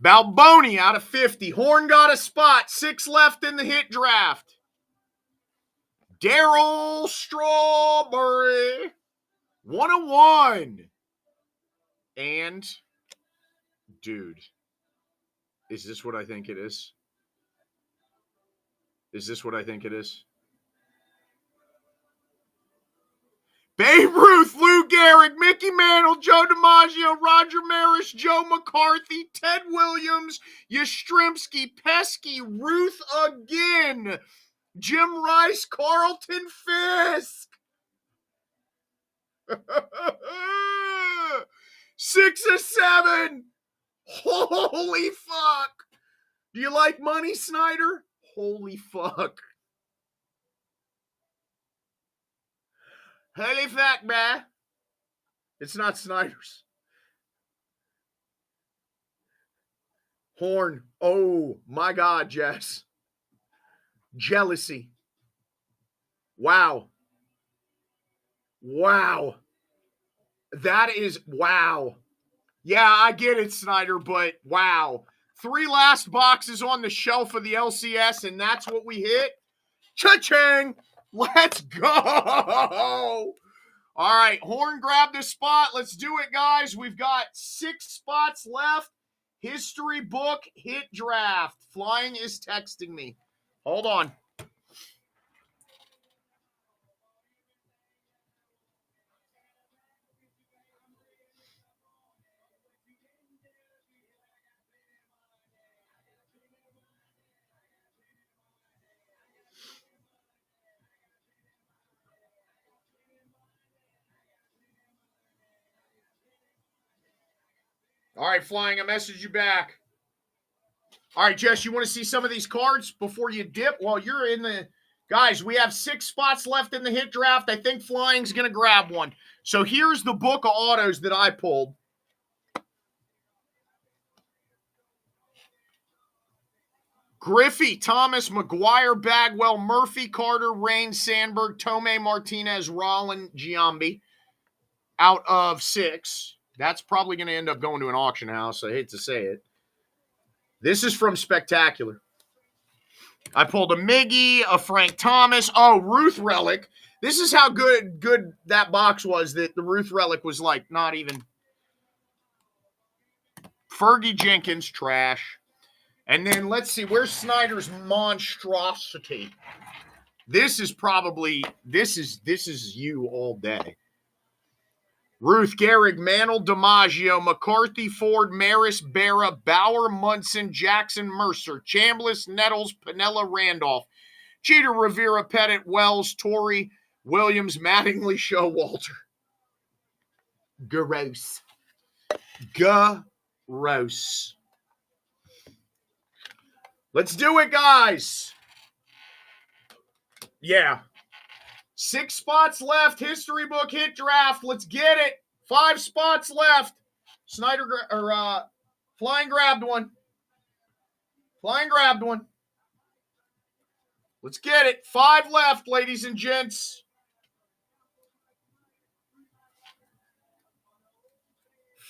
Balboni out of 50. Horn got a spot. 6 left in the hit draft. Darryl Strawberry. 1 of 1. And, dude, is this what I think it is? Is this what I think it is? Babe Ruth, Lou Gehrig, Mickey Mantle, Joe DiMaggio, Roger Maris, Joe McCarthy, Ted Williams, Yastrzemski, Pesky, Ruth again, Jim Rice, Carlton Fisk. 6 of 7. Holy fuck. Do you like money, Snyder? Holy fuck. Holy fuck, man. It's not Snyder's. Horn. Oh, my God, Jess. Jealousy. Wow. Wow. That is, wow. Yeah, I get it, Snyder, but wow. 3 last boxes on the shelf of the LCS, and that's what we hit. Cha-ching! Let's go! All right, Horn grabbed the spot. Let's do it, guys. We've got 6 spots left. History book hit draft. Flying is texting me. Hold on. All right, Flying, I messaged you back. All right, Jess, you want to see some of these cards before you dip? Well, you're in the... Guys, we have 6 spots left in the hit draft. I think Flying's going to grab one. So here's the book of autos that I pulled. Griffey, Thomas, McGuire, Bagwell, Murphy, Carter, Rain, Sandberg, Tomei, Martinez, Rollin, Giambi. Out of 6. That's probably going to end up going to an auction house. I hate to say it. This is from Spectacular. I pulled a Miggy, a Frank Thomas. Oh, Ruth Relic. This is how good that box was, that the Ruth Relic was like not even. Fergie Jenkins, trash. And then let's see, where's Snyder's monstrosity? This is probably, this is you all day. Ruth, Gehrig, Mantle, DiMaggio, McCarthy, Ford, Maris, Berra, Bauer, Munson, Jackson, Mercer, Chambliss, Nettles, Pinella, Randolph, Cheater, Rivera, Pettit, Wells, Torrey, Williams, Mattingly, Showalter. Gross. Gross. Let's do it, guys. Yeah. 6 spots left. History book hit draft. Let's get it. 5 spots left. Snyder Flying grabbed one. Flying grabbed one. Let's get it. 5 left, ladies and gents.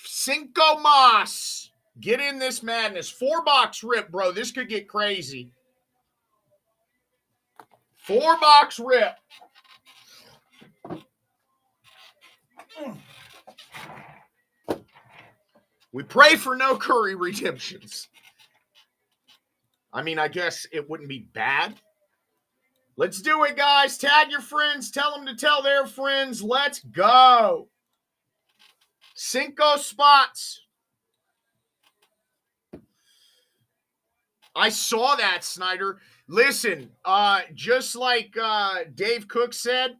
Cinco Mas. Get in this madness. 4-box rip, bro. This could get crazy. 4-box rip. We pray for no Curry redemptions. I mean, I guess it wouldn't be bad. Let's do it, guys. Tag your friends. Tell them to tell their friends. Let's go. 5 spots. I saw that, Snyder. Listen, just like Dave Cook said,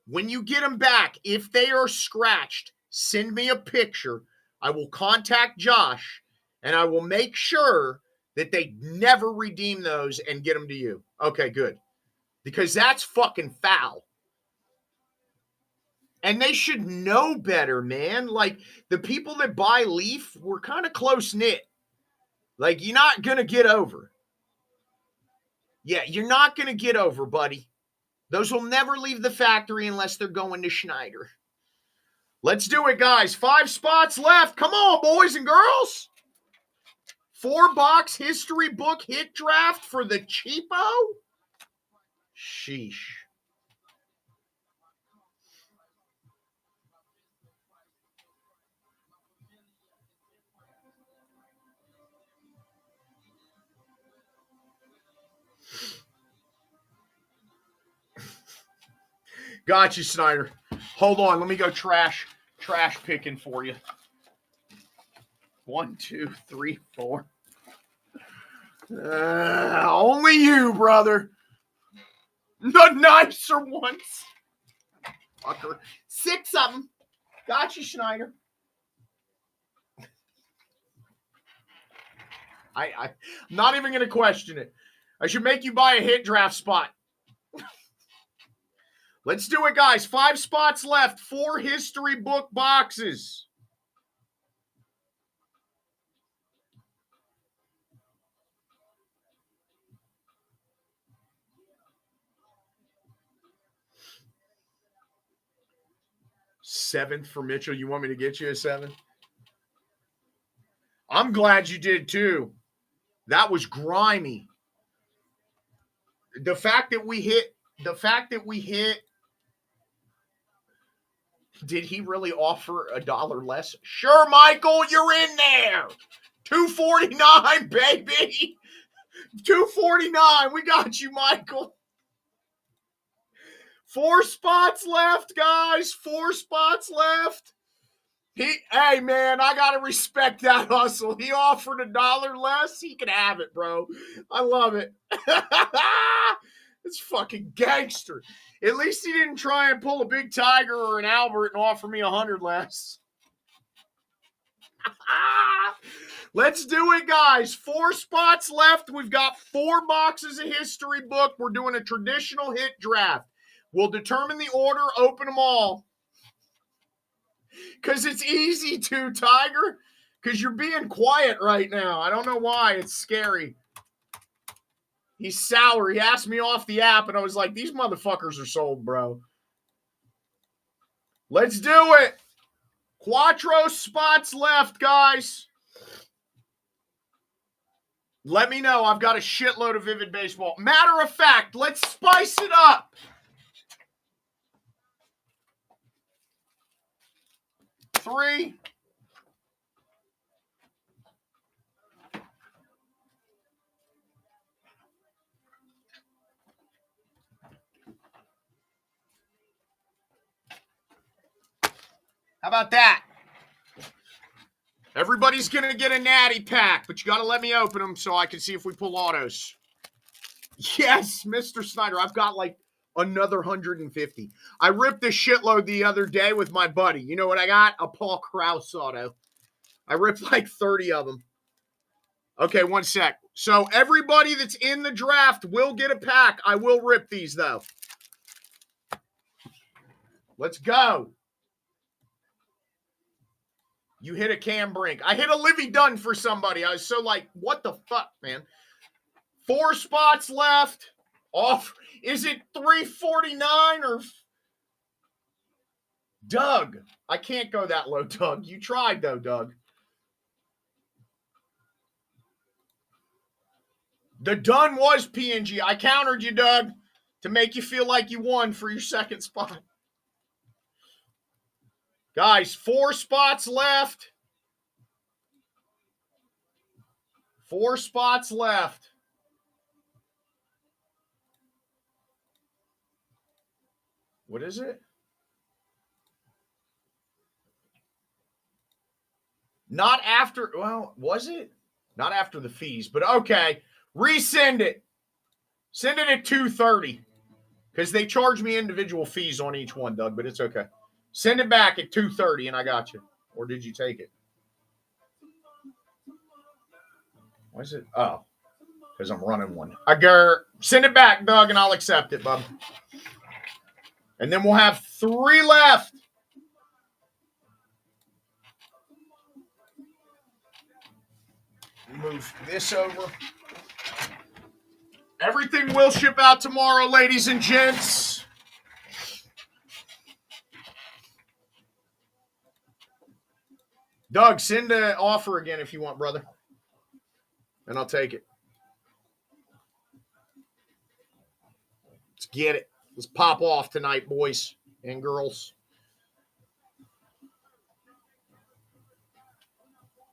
when you get them back, if they are scratched, send me a picture. I will contact Josh, and I will make sure that they never redeem those and get them to you. Okay, good. Because that's fucking foul. And they should know better, man. Like, the people that buy Leaf were kind of close-knit. Like, you're not going to get over. Yeah, you're not going to get over, buddy. Those will never leave the factory unless they're going to Schneider. Let's do it, guys. 5 spots left. Come on, boys and girls. 4-box history book hit draft for the cheapo? Sheesh. Got you, Snyder. Hold on. Let me go trash picking for you. 1, 2, 3, 4. Only you, brother. The nicer ones. Fucker. 6 of them. Got you, Schneider. I'm not even going to question it. I should make you buy a hit draft spot. Let's do it, guys. 5 spots left. 4 history book boxes. Seventh for Mitchell. You want me to get you a 7? I'm glad you did too. That was grimy. The fact that we hit. Did he really offer $1 less? Sure, Michael, you're in there. $249, baby. $249. We got you, Michael. 4 spots left, guys. 4 spots left. Hey, man, I got to respect that hustle. He offered $1 less. He can have it, bro. I love it. It's fucking gangster. At least he didn't try and pull a Big Tiger or an Albert and offer me $100 less. Let's do it, guys. 4 spots left. We've got 4 boxes of history book. We're doing a traditional hit draft. We'll determine the order, open them all. Because it's easy to, Tiger. Because you're being quiet right now. I don't know why. It's scary. He's sour. He asked me off the app, and I was like, these motherfuckers are sold, bro. Let's do it. 4 spots left, guys. Let me know. I've got a shitload of Vivid Baseball. Matter of fact, let's spice it up. 3. How about that? Everybody's going to get a natty pack, but you got to let me open them so I can see if we pull autos. Yes, Mr. Snyder. I've got like another 150. I ripped a shitload the other day with my buddy. You know what I got? A Paul Krause auto. I ripped like 30 of them. Okay, 1 sec. So everybody that's in the draft will get a pack. I will rip these, though. Let's go. You hit a Cam Brink. I hit a Livy Dunn for somebody. I was so like, what the fuck, man? 4 spots left. Off. Is it 349 or... Doug. I can't go that low, Doug. You tried, though, Doug. The Dunn was PNG. I countered you, Doug, to make you feel like you won for your second spot. Guys, 4 spots left. 4 spots left. What is it? Not after, well, was it? Not after the fees, but okay. Resend it. Send it at 2:30 because they charge me individual fees on each one, Doug, but it's okay. Send it back at 2:30 and I got you. Or did you take it? Why is it? Oh, because I'm running one. Send it back, Doug, and I'll accept it, bub. And then we'll have 3 left. Move this over. Everything will ship out tomorrow, ladies and gents. Doug, send an offer again if you want, brother. And I'll take it. Let's get it. Let's pop off tonight, boys and girls.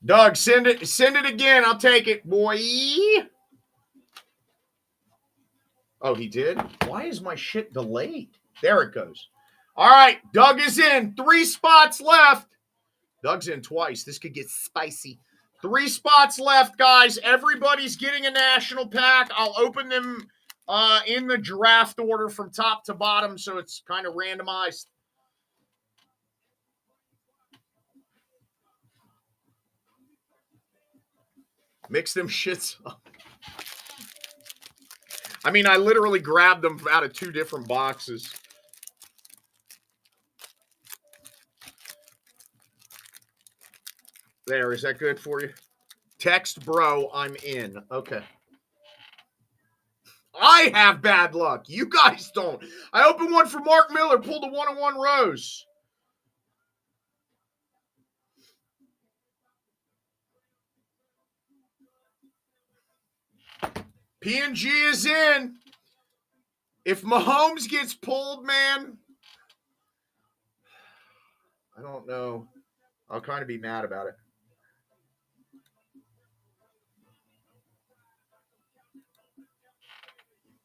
Doug, send it again. I'll take it, boy. Oh, he did? Why is my shit delayed? There it goes. All right, Doug is in. 3 spots left. Doug's in twice. This could get spicy. 3 spots left, guys. Everybody's getting a national pack. I'll open them in the draft order from top to bottom, so it's kind of randomized. Mix them shits up. I mean, I literally grabbed them out of 2 different boxes. There, is that good for you? Text bro, I'm in. Okay. I have bad luck. You guys don't. I opened one for Mark Miller, pulled a 1-on-1 Rose. PNG is in. If Mahomes gets pulled, man, I don't know. I'll kind of be mad about it.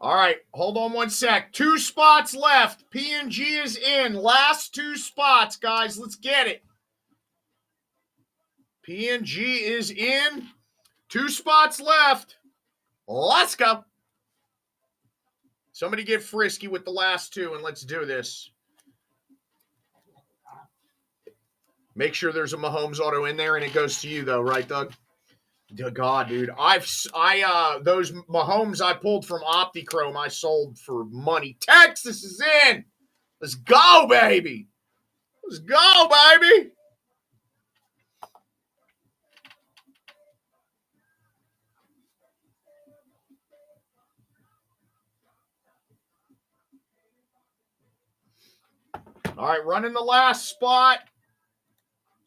All right, hold on one sec. 2 spots left. PNG is in. Last 2 spots, guys. Let's get it. PNG is in. 2 spots left. Let's go. Somebody get frisky with the last 2, and let's do this. Make sure there's a Mahomes auto in there, and it goes to you, though, right, Doug? God, dude, those Mahomes I pulled from Optichrome, I sold for money. Texas is in. Let's go, baby. Let's go, baby. All right, running the last spot.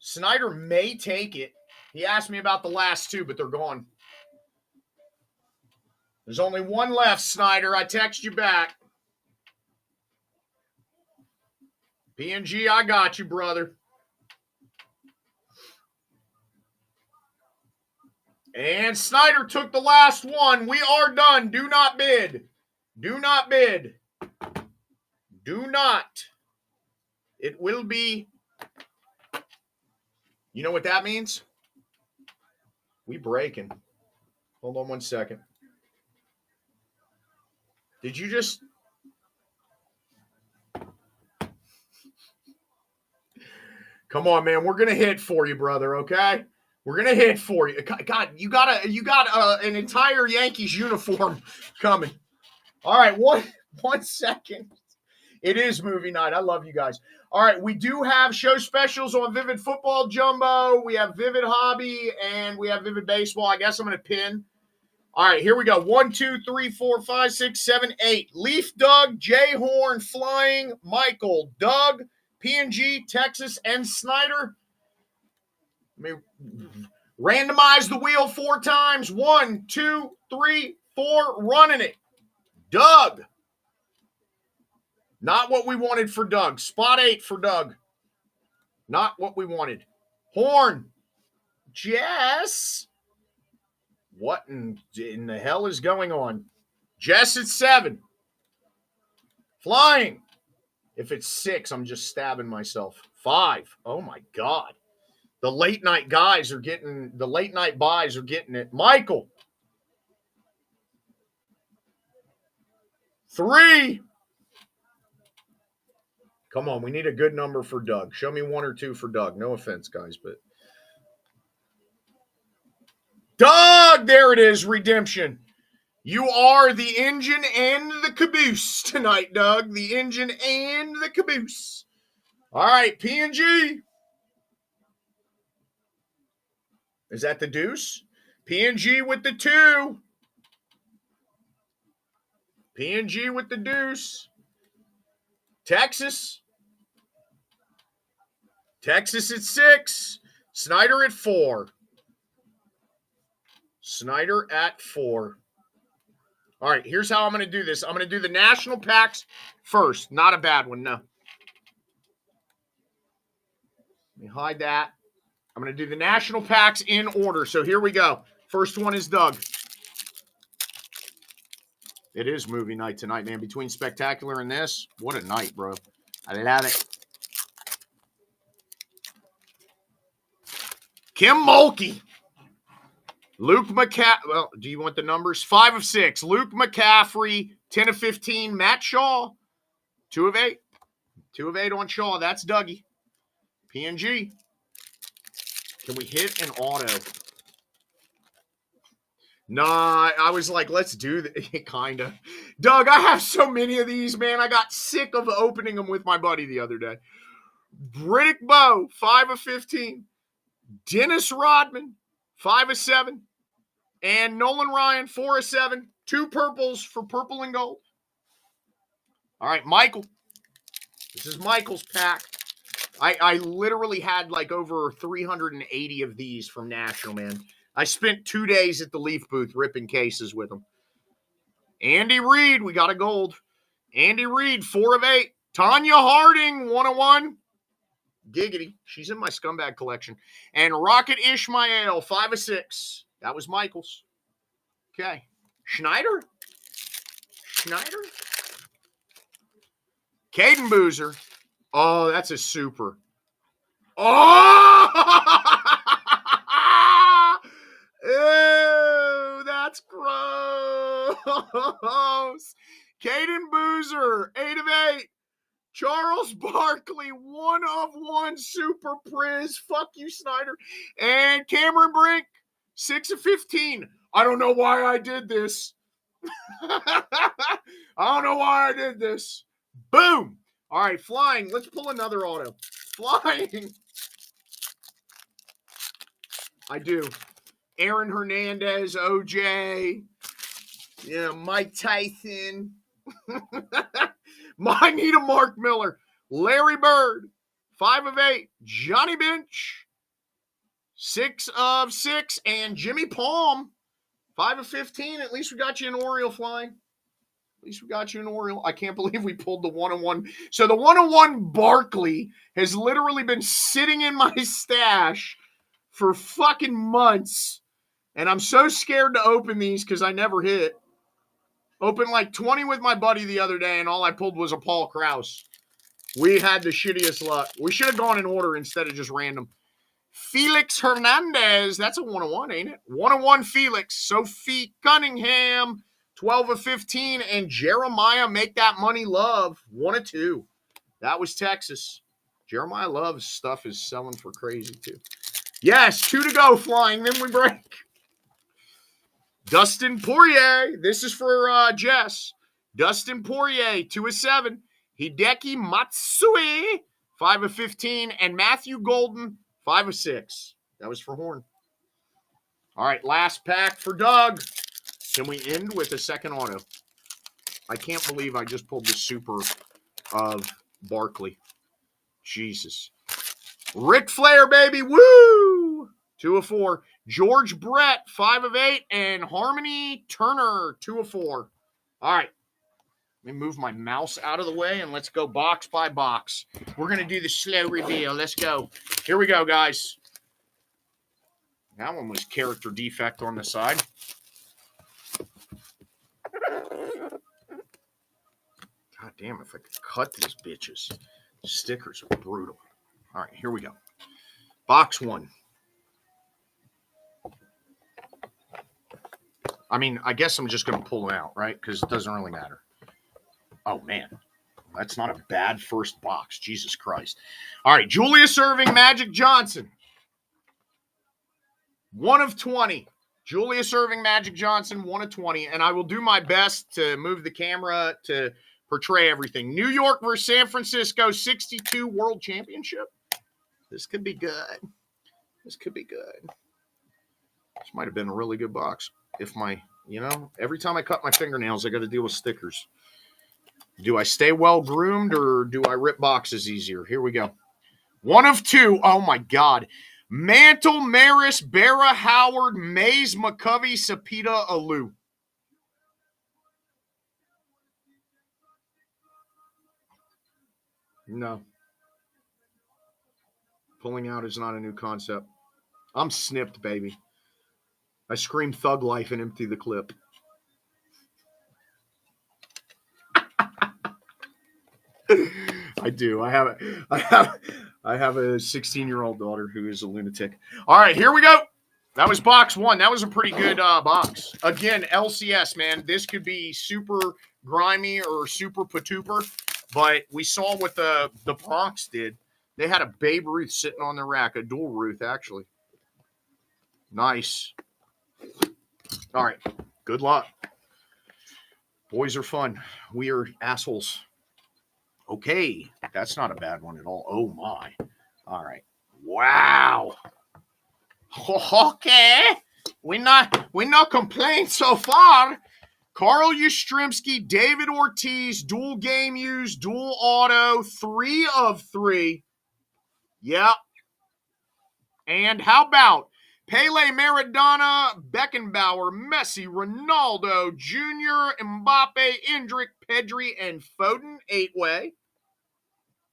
Snyder may take it. He asked me about the last 2, but they're gone. There's only 1 left, Snyder. I text you back. PNG, I got you, brother. And Snyder took the last one. We are done. Do not bid. Do not bid. Do not. It will be. You know what that means? We breaking. Hold on one second. Did you just... Come on, man. We're going to hit for you, brother, okay? We're going to hit for you. God, you got an entire Yankees uniform coming. All right, one second. It is movie night. I love you guys. All right, we do have show specials on Vivid Football Jumbo. We have Vivid Hobby, and we have Vivid Baseball. I guess I'm going to pin. All right, here we go. 1, 2, 3, 4, 5, 6, 7, 8. Leaf Doug, Jay Horn, Flying, Michael, Doug, P&G, Texas, and Snyder. Let me randomize the wheel 4 times. 1, 2, 3, 4. Running it. Doug. Not what we wanted for Doug. Spot 8 for Doug. Not what we wanted. Horn. Jess. What in the hell is going on? Jess at 7. Flying. If it's 6, I'm just stabbing myself. 5. Oh, my God. The late night guys are getting, the late night buys are getting it. Michael. 3. Come on, we need a good number for Doug. Show me 1 or 2 for Doug. No offense, guys, but Doug, there it is, redemption. You are the engine and the caboose tonight, Doug. The engine and the caboose. All right, P&G. Is that the deuce? P&G with the 2. P&G with the deuce. Texas. Texas at 6. Snyder at 4. Snyder at 4. All right, here's how I'm going to do this. I'm going to do the national packs first. Not a bad one, no. Let me hide that. I'm going to do the national packs in order. So here we go. First one is Doug. It is movie night tonight, man. Between Spectacular and this, what a night, bro. I love it. Kim Mulkey. Luke McCaffrey. Well, do you want the numbers? 5 of 6. Luke McCaffrey. 10 of 15. Matt Shaw. 2 of 8. 2 of 8 on Shaw. That's Dougie. P&G. Can we hit an auto? Nah, I was like, let's do that. Kind of. Doug, I have so many of these, man. I got sick of opening them with my buddy the other day. Riddick Bowe, 5 of 15. Dennis Rodman, 5 of 7. And Nolan Ryan, 4 of 7. 2 purples for purple and gold. All right, Michael. This is Michael's pack. I literally had like over 380 of these from National, man. I spent 2 days at the Leaf booth ripping cases with them. Andy Reid, we got a gold. Andy Reid, 4 of 8. Tanya Harding, 1 of 1. Giggity. She's in my scumbag collection. And Rocket Ishmael, 5 of 6. That was Michael's. Okay. Schneider? Caden Boozer. Oh, that's a super. Oh! Ew, that's gross. Caden Boozer, 8 of 8. Charles Barkley, 1 of 1 super priz. Fuck you, Snyder. And Cameron Brink, 6 of 15. I don't know why I did this. I don't know why I did this. Boom. All right, Flying. Let's pull another auto. Flying. I do. Aaron Hernandez, OJ. Yeah, Mike Tyson. I need a Mark Miller. Larry Bird, 5 of 8. Johnny Bench, 6 of 6. And Jimmy Palm, 5 of 15. At least we got you an Oriole, Flying. At least we got you an Oriole. I can't believe we pulled the 1-on-1. So the 1-on-1 Barkley has literally been sitting in my stash for fucking months. And I'm so scared to open these because I never hit. Opened like 20 with my buddy the other day, and all I pulled was a Paul Krause. We had the shittiest luck. We should have gone in order instead of just random. Felix Hernandez. That's a 1-on-1, ain't it? 1-on-1 Felix. Sophie Cunningham. 12 of 15. And Jeremiah Make That Money Love. 1 of 2. That was Texas. Jeremiah Love's stuff is selling for crazy, too. Yes, 2 to go, Flying. Then we break. Dustin Poirier. This is for Jess. Dustin Poirier, 2 of 7. Hideki Matsui, 5 of 15. And Matthew Golden, 5 of 6. That was for Horn. All right, last pack for Doug. Can we end with a second auto? I can't believe I just pulled the super of Barkley. Jesus. Ric Flair, baby. Woo! 2 of 4. George Brett, 5 of 8. And Harmony Turner, 2 of 4. All right. Let me move my mouse out of the way and let's go box by box. We're going to do the slow reveal. Let's go. Here we go, guys. That one was character defect on the side. God damn, if I could cut these bitches. Stickers are brutal. All right, here we go. Box 1. I mean, I guess I'm just going to pull them out, right? Because it doesn't really matter. Oh, man. That's not a bad first box. Jesus Christ. All right, Julius Erving, Magic Johnson. 1 of 20. Julius Erving, Magic Johnson, 1 of 20. And I will do my best to move the camera to portray everything. New York versus San Francisco, 62 World Championship. This could be good. This could be good. This might have been a really good box. If my, every time I cut my fingernails, I got to deal with stickers. Do I stay well groomed or do I rip boxes easier? Here we go. 1 of 2. Oh, my God. Mantle, Maris, Barra, Howard, Mays, McCovey, Sapita, Alou. No. Pulling out is not a new concept. I'm snipped, baby. I scream thug life and empty the clip. I do. I have a 16-year-old daughter who is a lunatic. All right, here we go. That was box 1. That was a pretty good box. Again, LCS, man. This could be super grimy or super patooper, but we saw what the Bronx did. They had a Babe Ruth sitting on the rack, a dual Ruth, actually. Nice. All right. Good luck. Boys are fun. We are assholes. Okay. That's not a bad one at all. Oh, my. All right. Wow. Okay. We not complain so far. Carl Yastrzemski, David Ortiz, dual game use, dual auto, 3 of 3. Yep. And how about Pele, Maradona, Beckenbauer, Messi, Ronaldo, Jr., Mbappe, Endrick, Pedri, and Foden, 8-way.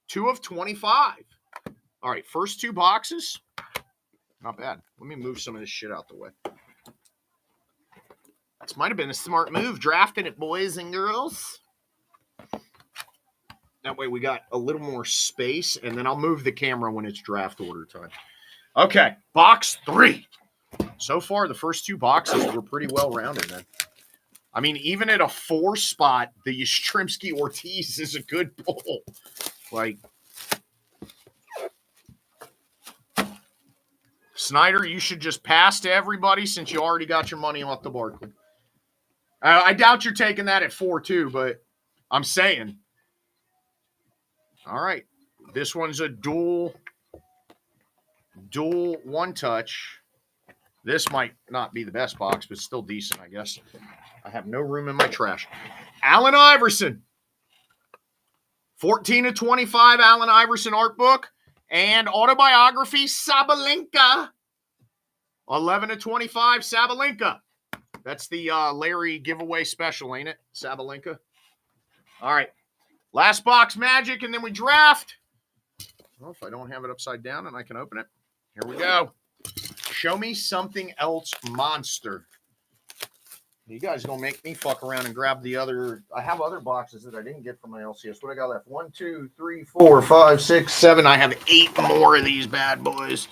2 of 25. All right, first 2 boxes. Not bad. Let me move some of this shit out the way. This might have been a smart move, drafting it, boys and girls. That way we got a little more space, and then I'll move the camera when it's draft order time. Okay, box 3. So far, the first 2 boxes were pretty well-rounded, man. I mean, even at a 4 spot, the Yastrzemski Ortiz is a good pull. Like, Snyder, you should just pass to everybody since you already got your money off the Barkley. I doubt you're taking that at 4 too, but I'm saying. All right. This one's a dual one-touch. This might not be the best box, but still decent, I guess. I have no room in my trash. Allen Iverson. 14 of 25 Allen Iverson art book. And autobiography, Sabalenka. 11 of 25 Sabalenka. That's the Larry giveaway special, ain't it? Sabalenka. All right. Last box, Magic, and then we draft. Well, if I don't have it upside down and I can open it. Here we go. Show me something else, monster. You guys going to make me fuck around and grab the other. I have other boxes that I didn't get from my LCS. What I got left? 1, 2, 3, 4, 5, 6, 7. I have 8 more of these bad boys.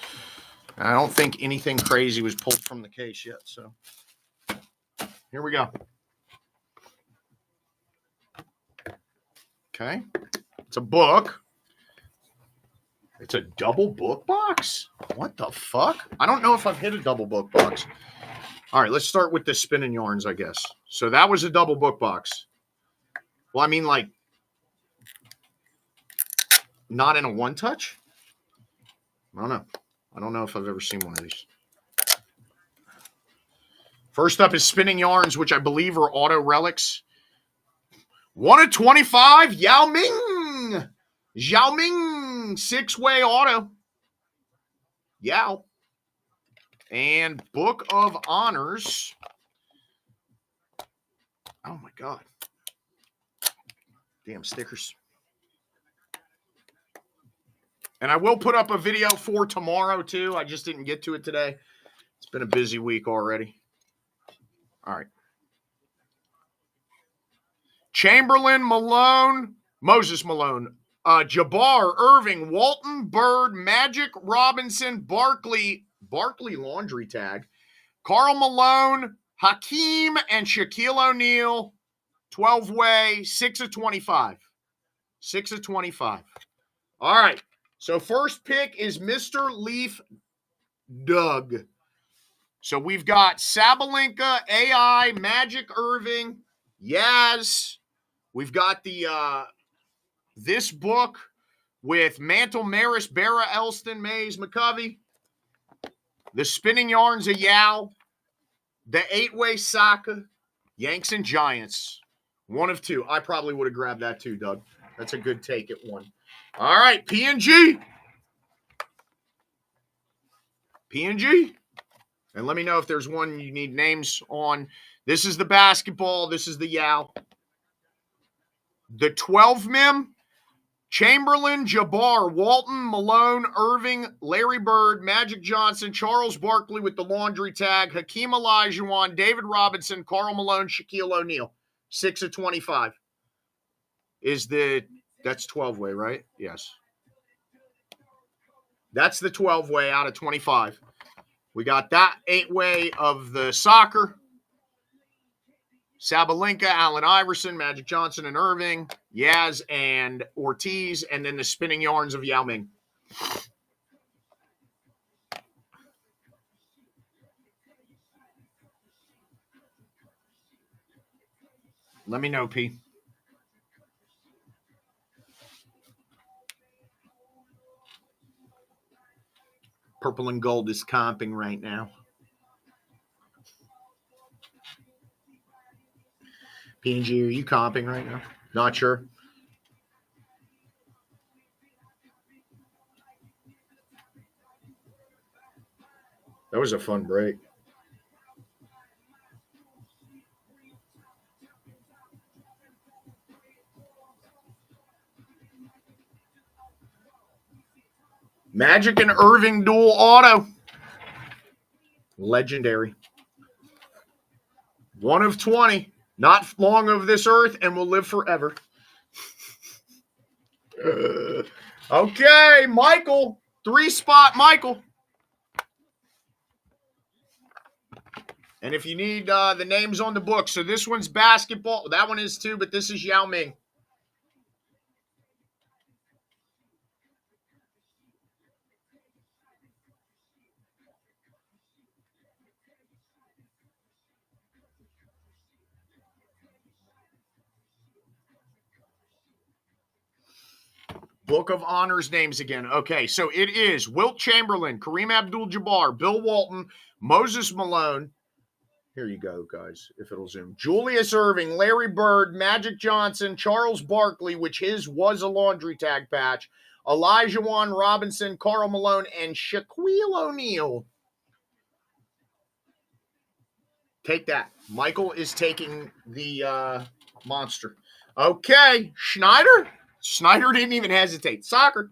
I don't think anything crazy was pulled from the case yet. So here we go. Okay. It's a book. It's a double book box? What the fuck? I don't know if I've hit a double book box. All right, let's start with the spinning yarns, I guess. So that was a double book box. Well, I mean, like, Not in a one-touch? I don't know. I don't know if I've ever seen one of these. First up is Spinning Yarns, which I believe are auto relics. 1 of 25, Yao Ming. Zhao Ming, 6-way auto. Yao. And Book of Honors. Oh, my God. Damn stickers. And I will put up a video for tomorrow, too. I just didn't get to it today. It's been a busy week already. All right. Chamberlain, Malone, Moses Malone, Jabbar, Irving, Walton, Bird, Magic, Robinson, Barkley laundry tag, Karl Malone, Hakeem, and Shaquille O'Neal, 12-way, 6 of 25. 6 of 25. All right. So first pick is Mr. Leaf Doug. So we've got Sabalenka, AI, Magic, Irving, Yaz. We've got the this book with Mantle, Maris, Barra, Elston, Mays, McCovey. The Spinning Yarns of Yao. The 8-way Saka. Yanks and Giants. 1 of 2. I probably would have grabbed that too, Doug. That's a good take at 1. All right, PNG. PNG. And let me know if there's one you need names on. This is the basketball. This is the Yao. The 12 mem, Chamberlain, Jabbar, Walton, Malone, Irving, Larry Bird, Magic Johnson, Charles Barkley with the laundry tag, Hakeem Olajuwon, David Robinson, Karl Malone, Shaquille O'Neal. 6 of 25. That's 12-way, right? Yes. That's the 12-way out of 25. We got that 8-way of the soccer. Sabalenka, Allen Iverson, Magic Johnson and Irving, Yaz and Ortiz, and then the Spinning Yarns of Yao Ming. Let me know, P. Purple and gold is comping right now. PNG, are you comping right now? Not sure. That was a fun break. Magic and Irving dual auto. Legendary. 1 of 20. Not long of this earth and will live forever. Okay, Michael. 3-spot Michael. And if you need the names on the book, so this one's basketball. That one is too, but this is Yao Ming. Book of Honors names again. Okay, so it is Wilt Chamberlain, Kareem Abdul-Jabbar, Bill Walton, Moses Malone. Here you go, guys, if it'll zoom. Julius Irving, Larry Bird, Magic Johnson, Charles Barkley, which his was a laundry tag patch, Olajuwon Robinson, Karl Malone, and Shaquille O'Neal. Take that. Michael is taking the monster. Okay, Schneider? Schneider didn't even hesitate. Soccer.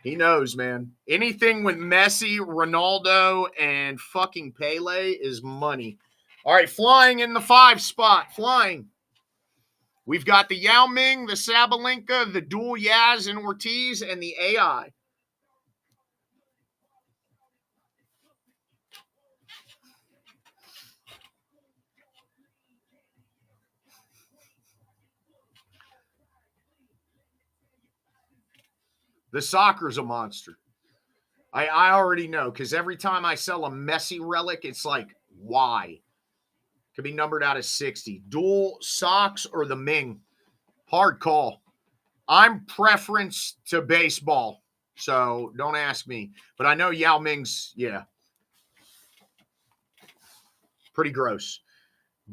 He knows, man. Anything with Messi, Ronaldo, and fucking Pele is money. All right, flying in the 5 spot. Flying. We've got the Yao Ming, the Sabalenka, the dual Yaz and Ortiz, and the AI. The soccer's a monster. I already know, because every time I sell a Messi relic, it's like, why? Could be numbered out of 60. Dual socks or the Ming. Hard call. I'm preference to baseball, so don't ask me. But I know Yao Ming's, yeah, pretty gross.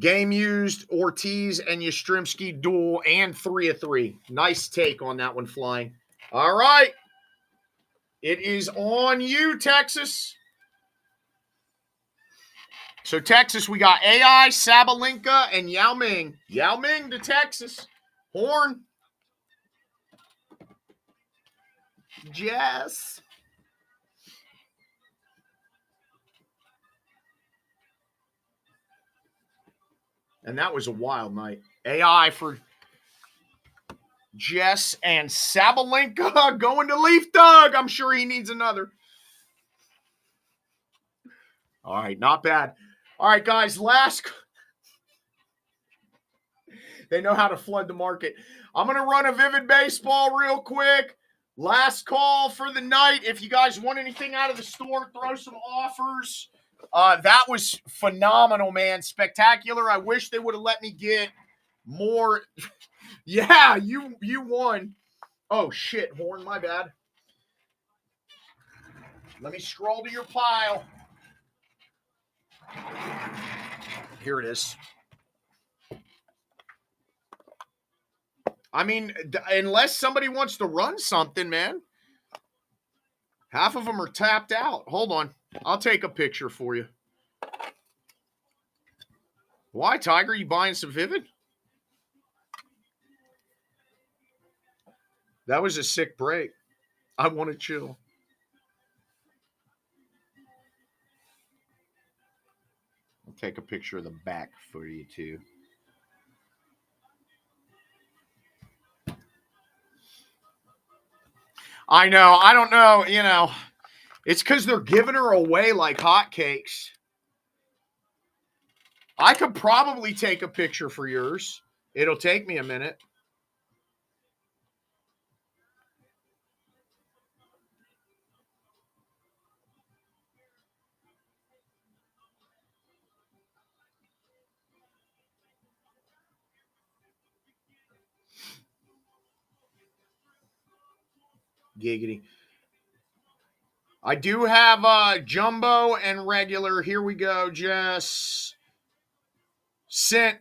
Game used, Ortiz and Yastrzemski duel, and 3 of 3. Nice take on that one, Flying. All right. It is on you, Texas. So, Texas, we got AI, Sabalenka, and Yao Ming. Yao Ming to Texas. Horn. Jess. And that was a wild night. AI for Jess and Sabalenka going to Leaf Doug. I'm sure he needs another. All right, not bad. All right, guys, last. They know how to flood the market. I'm going to run a Vivid Baseball real quick. Last call for the night. If you guys want anything out of the store, throw some offers. That was phenomenal, man. Spectacular. I wish they would have let me get more. Yeah, you won. Oh, shit, Horn, my bad. Let me scroll to your pile. Here it is. I mean, unless somebody wants to run something, man. Half of them are tapped out. Hold on. I'll take a picture for you. Why, Tiger? You buying some Vivid? That was a sick break. I want to chill. I'll take a picture of the back for you, too. I know. I don't know. You know, it's because they're giving her away like hotcakes. I could probably take a picture for yours. It'll take me a minute. Giggity. I do have jumbo and regular. Here we go, Jess. Sent.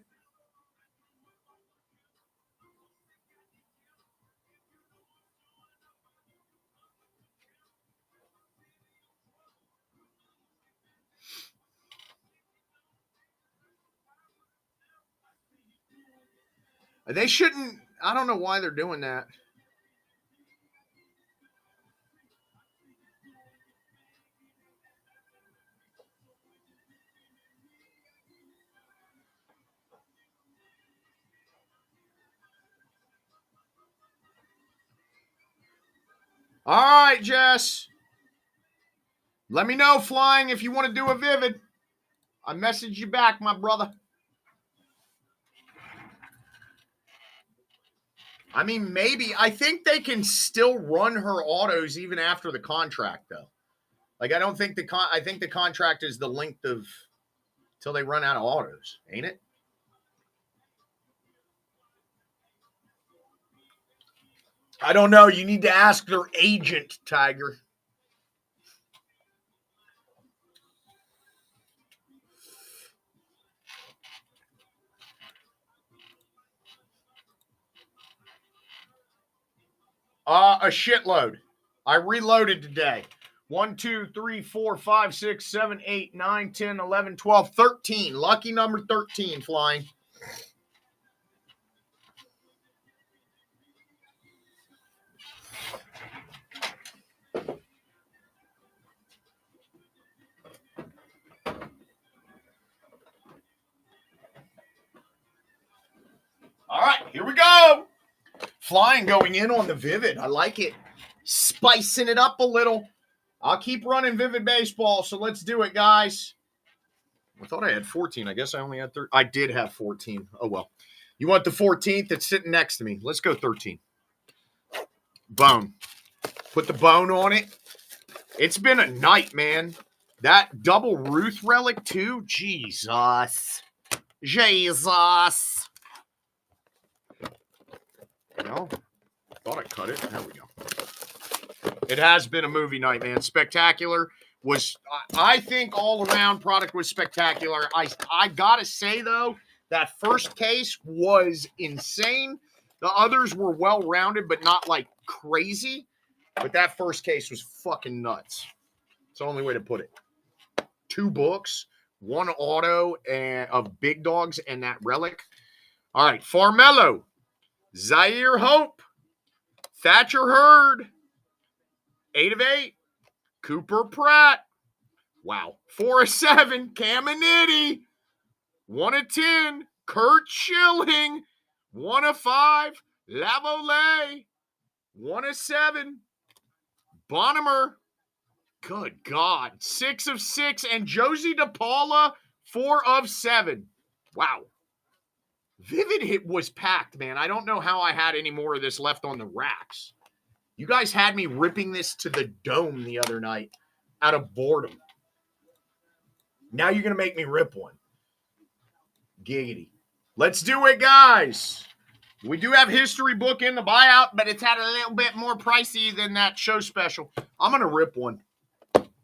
They shouldn't. I don't know why they're doing that. All right, Jess. Let me know, Flying, if you want to do a Vivid. I message you back, my brother. I mean, maybe. I think they can still run her autos even after the contract, though. Like, I don't think I think the contract is the length of till they run out of autos, ain't it? I don't know. You need to ask their agent, Tiger. A shitload. I reloaded today. 1, 2, 3, 4, 5, 6, 7, 8, 9, 10, 11, 12, 13. Lucky number 13, Flying. All right, here we go. Flying going in on the Vivid. I like it. Spicing it up a little. I'll keep running Vivid Baseball, so let's do it, guys. I thought I had 14. I guess I only had 13. I did have 14. Oh, well. You want the 14th? It's sitting next to me. Let's go 13. Bone. Put the bone on it. It's been a night, man. That double Ruth relic, too? Jesus. Jesus. No. Thought I cut it. There we go. It has been a movie night, man. Spectacular was, I think, all around product was spectacular. I gotta say though, that first case was insane. The others were well rounded, but not like crazy. But that first case was fucking nuts. It's the only way to put it. 2 books, 1 auto and of Big Dogs, and that relic. All right, Farmello, Zaire Hope, Thatcher Hurd, 8 of 8, Cooper Pratt. Wow. 4 of 7, Caminiti. 1 of 10, Kurt Schilling. 1 of 5, Lavolée. 1 of 7, Bonnemer. Good God. 6 of 6, and Josie DePaula, 4 of 7. Wow. Vivid hit was packed, man. I don't know how I had any more of this left on the racks. You guys had me ripping this to the dome the other night out of boredom. Now you're going to make me rip one. Giggity. Let's do it, guys. We do have history book in the buyout, but it's had a little bit more pricey than that show special. I'm going to rip one.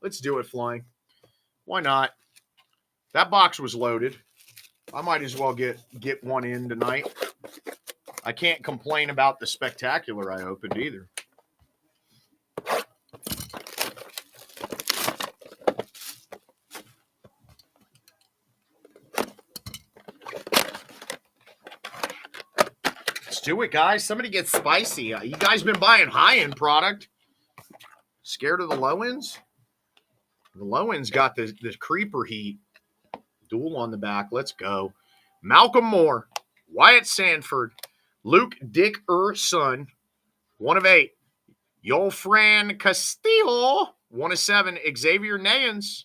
Let's do it, Flying. Why not? That box was loaded. I might as well get one in tonight. I can't complain about the spectacular I opened either. Let's do it, guys. Somebody get spicy. You guys been buying high-end product. Scared of the low ends? The low ends got the creeper heat. Duel on the back. Let's go. Malcolm Moore, Wyatt Sanford, Luke Dickerson, 1 of 8. Yolfran Castillo, 1 of 7. Xavier Nayans,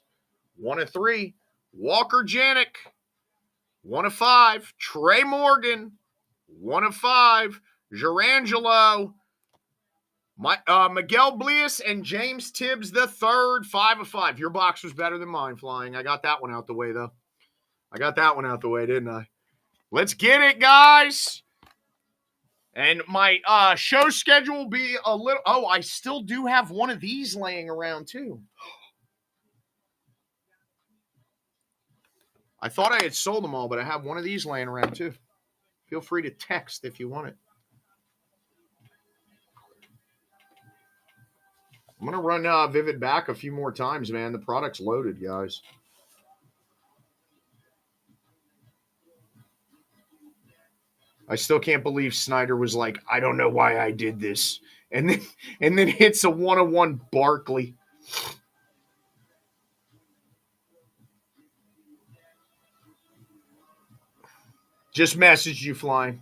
1 of 3. Walker Janik, 1 of 5. Trey Morgan, 1 of 5. Gerangelo, Miguel Blias, and James Tibbs III, 5 of 5. Your box was better than mine, Flying. I got that one out the way, though. I got that one out the way, didn't I? Let's get it, guys. And my show schedule will be a little... Oh, I still do have one of these laying around, too. I thought I had sold them all, but I have one of these laying around, too. Feel free to text if you want it. I'm going to run Vivid back a few more times, man. The product's loaded, guys. I still can't believe Snyder was like, I don't know why I did this. And then hits a 1-of-1 Barkley. Just messaged you, Flying.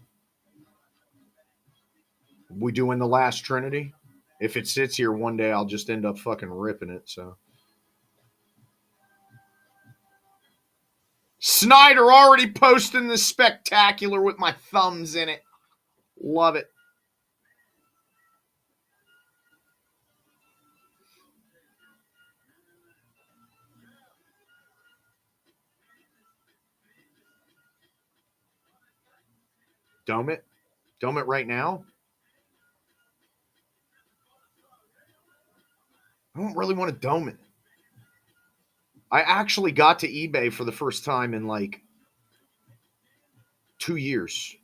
We doing the last Trinity? If it sits here one day, I'll just end up fucking ripping it, so. Snyder already posting the spectacular with my thumbs in it. Love it. Dome it? Dome it right now? I don't really want to dome it. I actually got to eBay for the first time in like 2 years.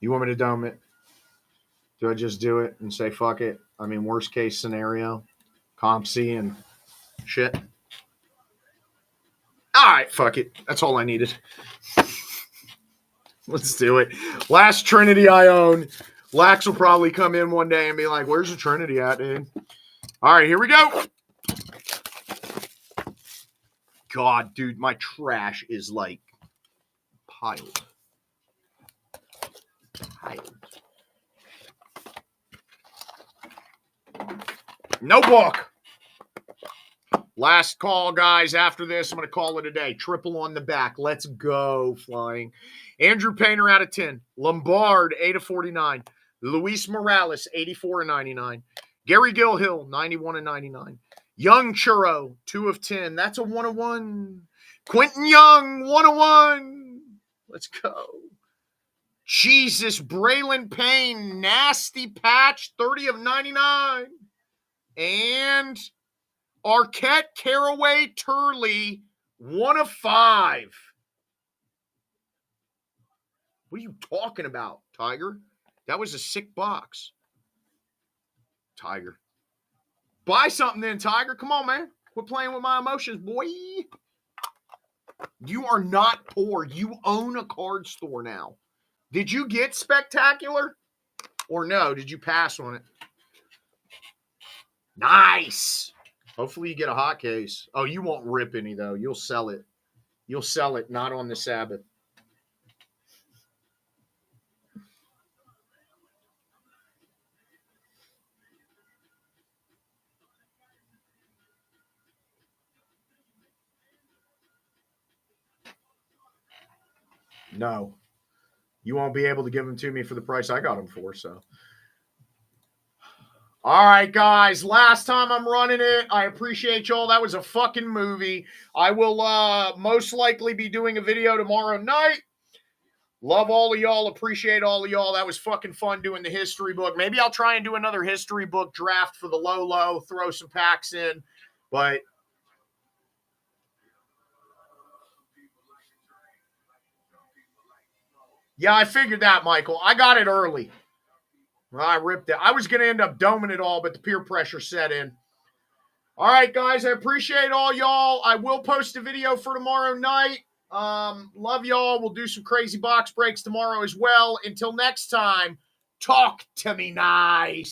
You want me to dome it? Do I just do it and say fuck it? I mean, worst case scenario, comp C and shit. All right, fuck it. That's all I needed. Let's do it. Last Trinity I own. Lax will probably come in one day and be like, where's the Trinity at, dude? All right, here we go. God, dude, my trash is like piled. No book. Last call, guys. After this, I'm going to call it a day. Triple on the back. Let's go, flying. Andrew Painter out of 10. Lombard, 8 of 49. Luis Morales, 84 of 99. Gary Gilhill, 91 of 99. Young Churro, 2 of 10. That's a 1 of 1. Quentin Young, 1 of 1. Let's go. Jesus, Braylon Payne, nasty patch, 30 of 99. And Arquette, Caraway, Turley, 1 of 5. What are you talking about, Tiger? That was a sick box. Tiger. Buy something then, Tiger. Come on, man. Quit playing with my emotions, boy. You are not poor. You own a card store now. Did you get spectacular? Or no? Did you pass on it? Nice. Hopefully you get a hot case. Oh, you won't rip any, though. You'll sell it. You'll sell it, not on the Sabbath. No. You won't be able to give them to me for the price I got them for, so. All right, guys. Last time I'm running it. I appreciate y'all. That was a fucking movie. I will most likely be doing a video tomorrow night. Love all of y'all. Appreciate all of y'all. That was fucking fun doing the history book. Maybe I'll try and do another history book draft for the low, throw some packs in. But yeah, I figured that, Michael. I got it early. I ripped it. I was going to end up doming it all, but the peer pressure set in. All right, guys. I appreciate all y'all. I will post a video for tomorrow night. Love y'all. We'll do some crazy box breaks tomorrow as well. Until next time, talk to me nice.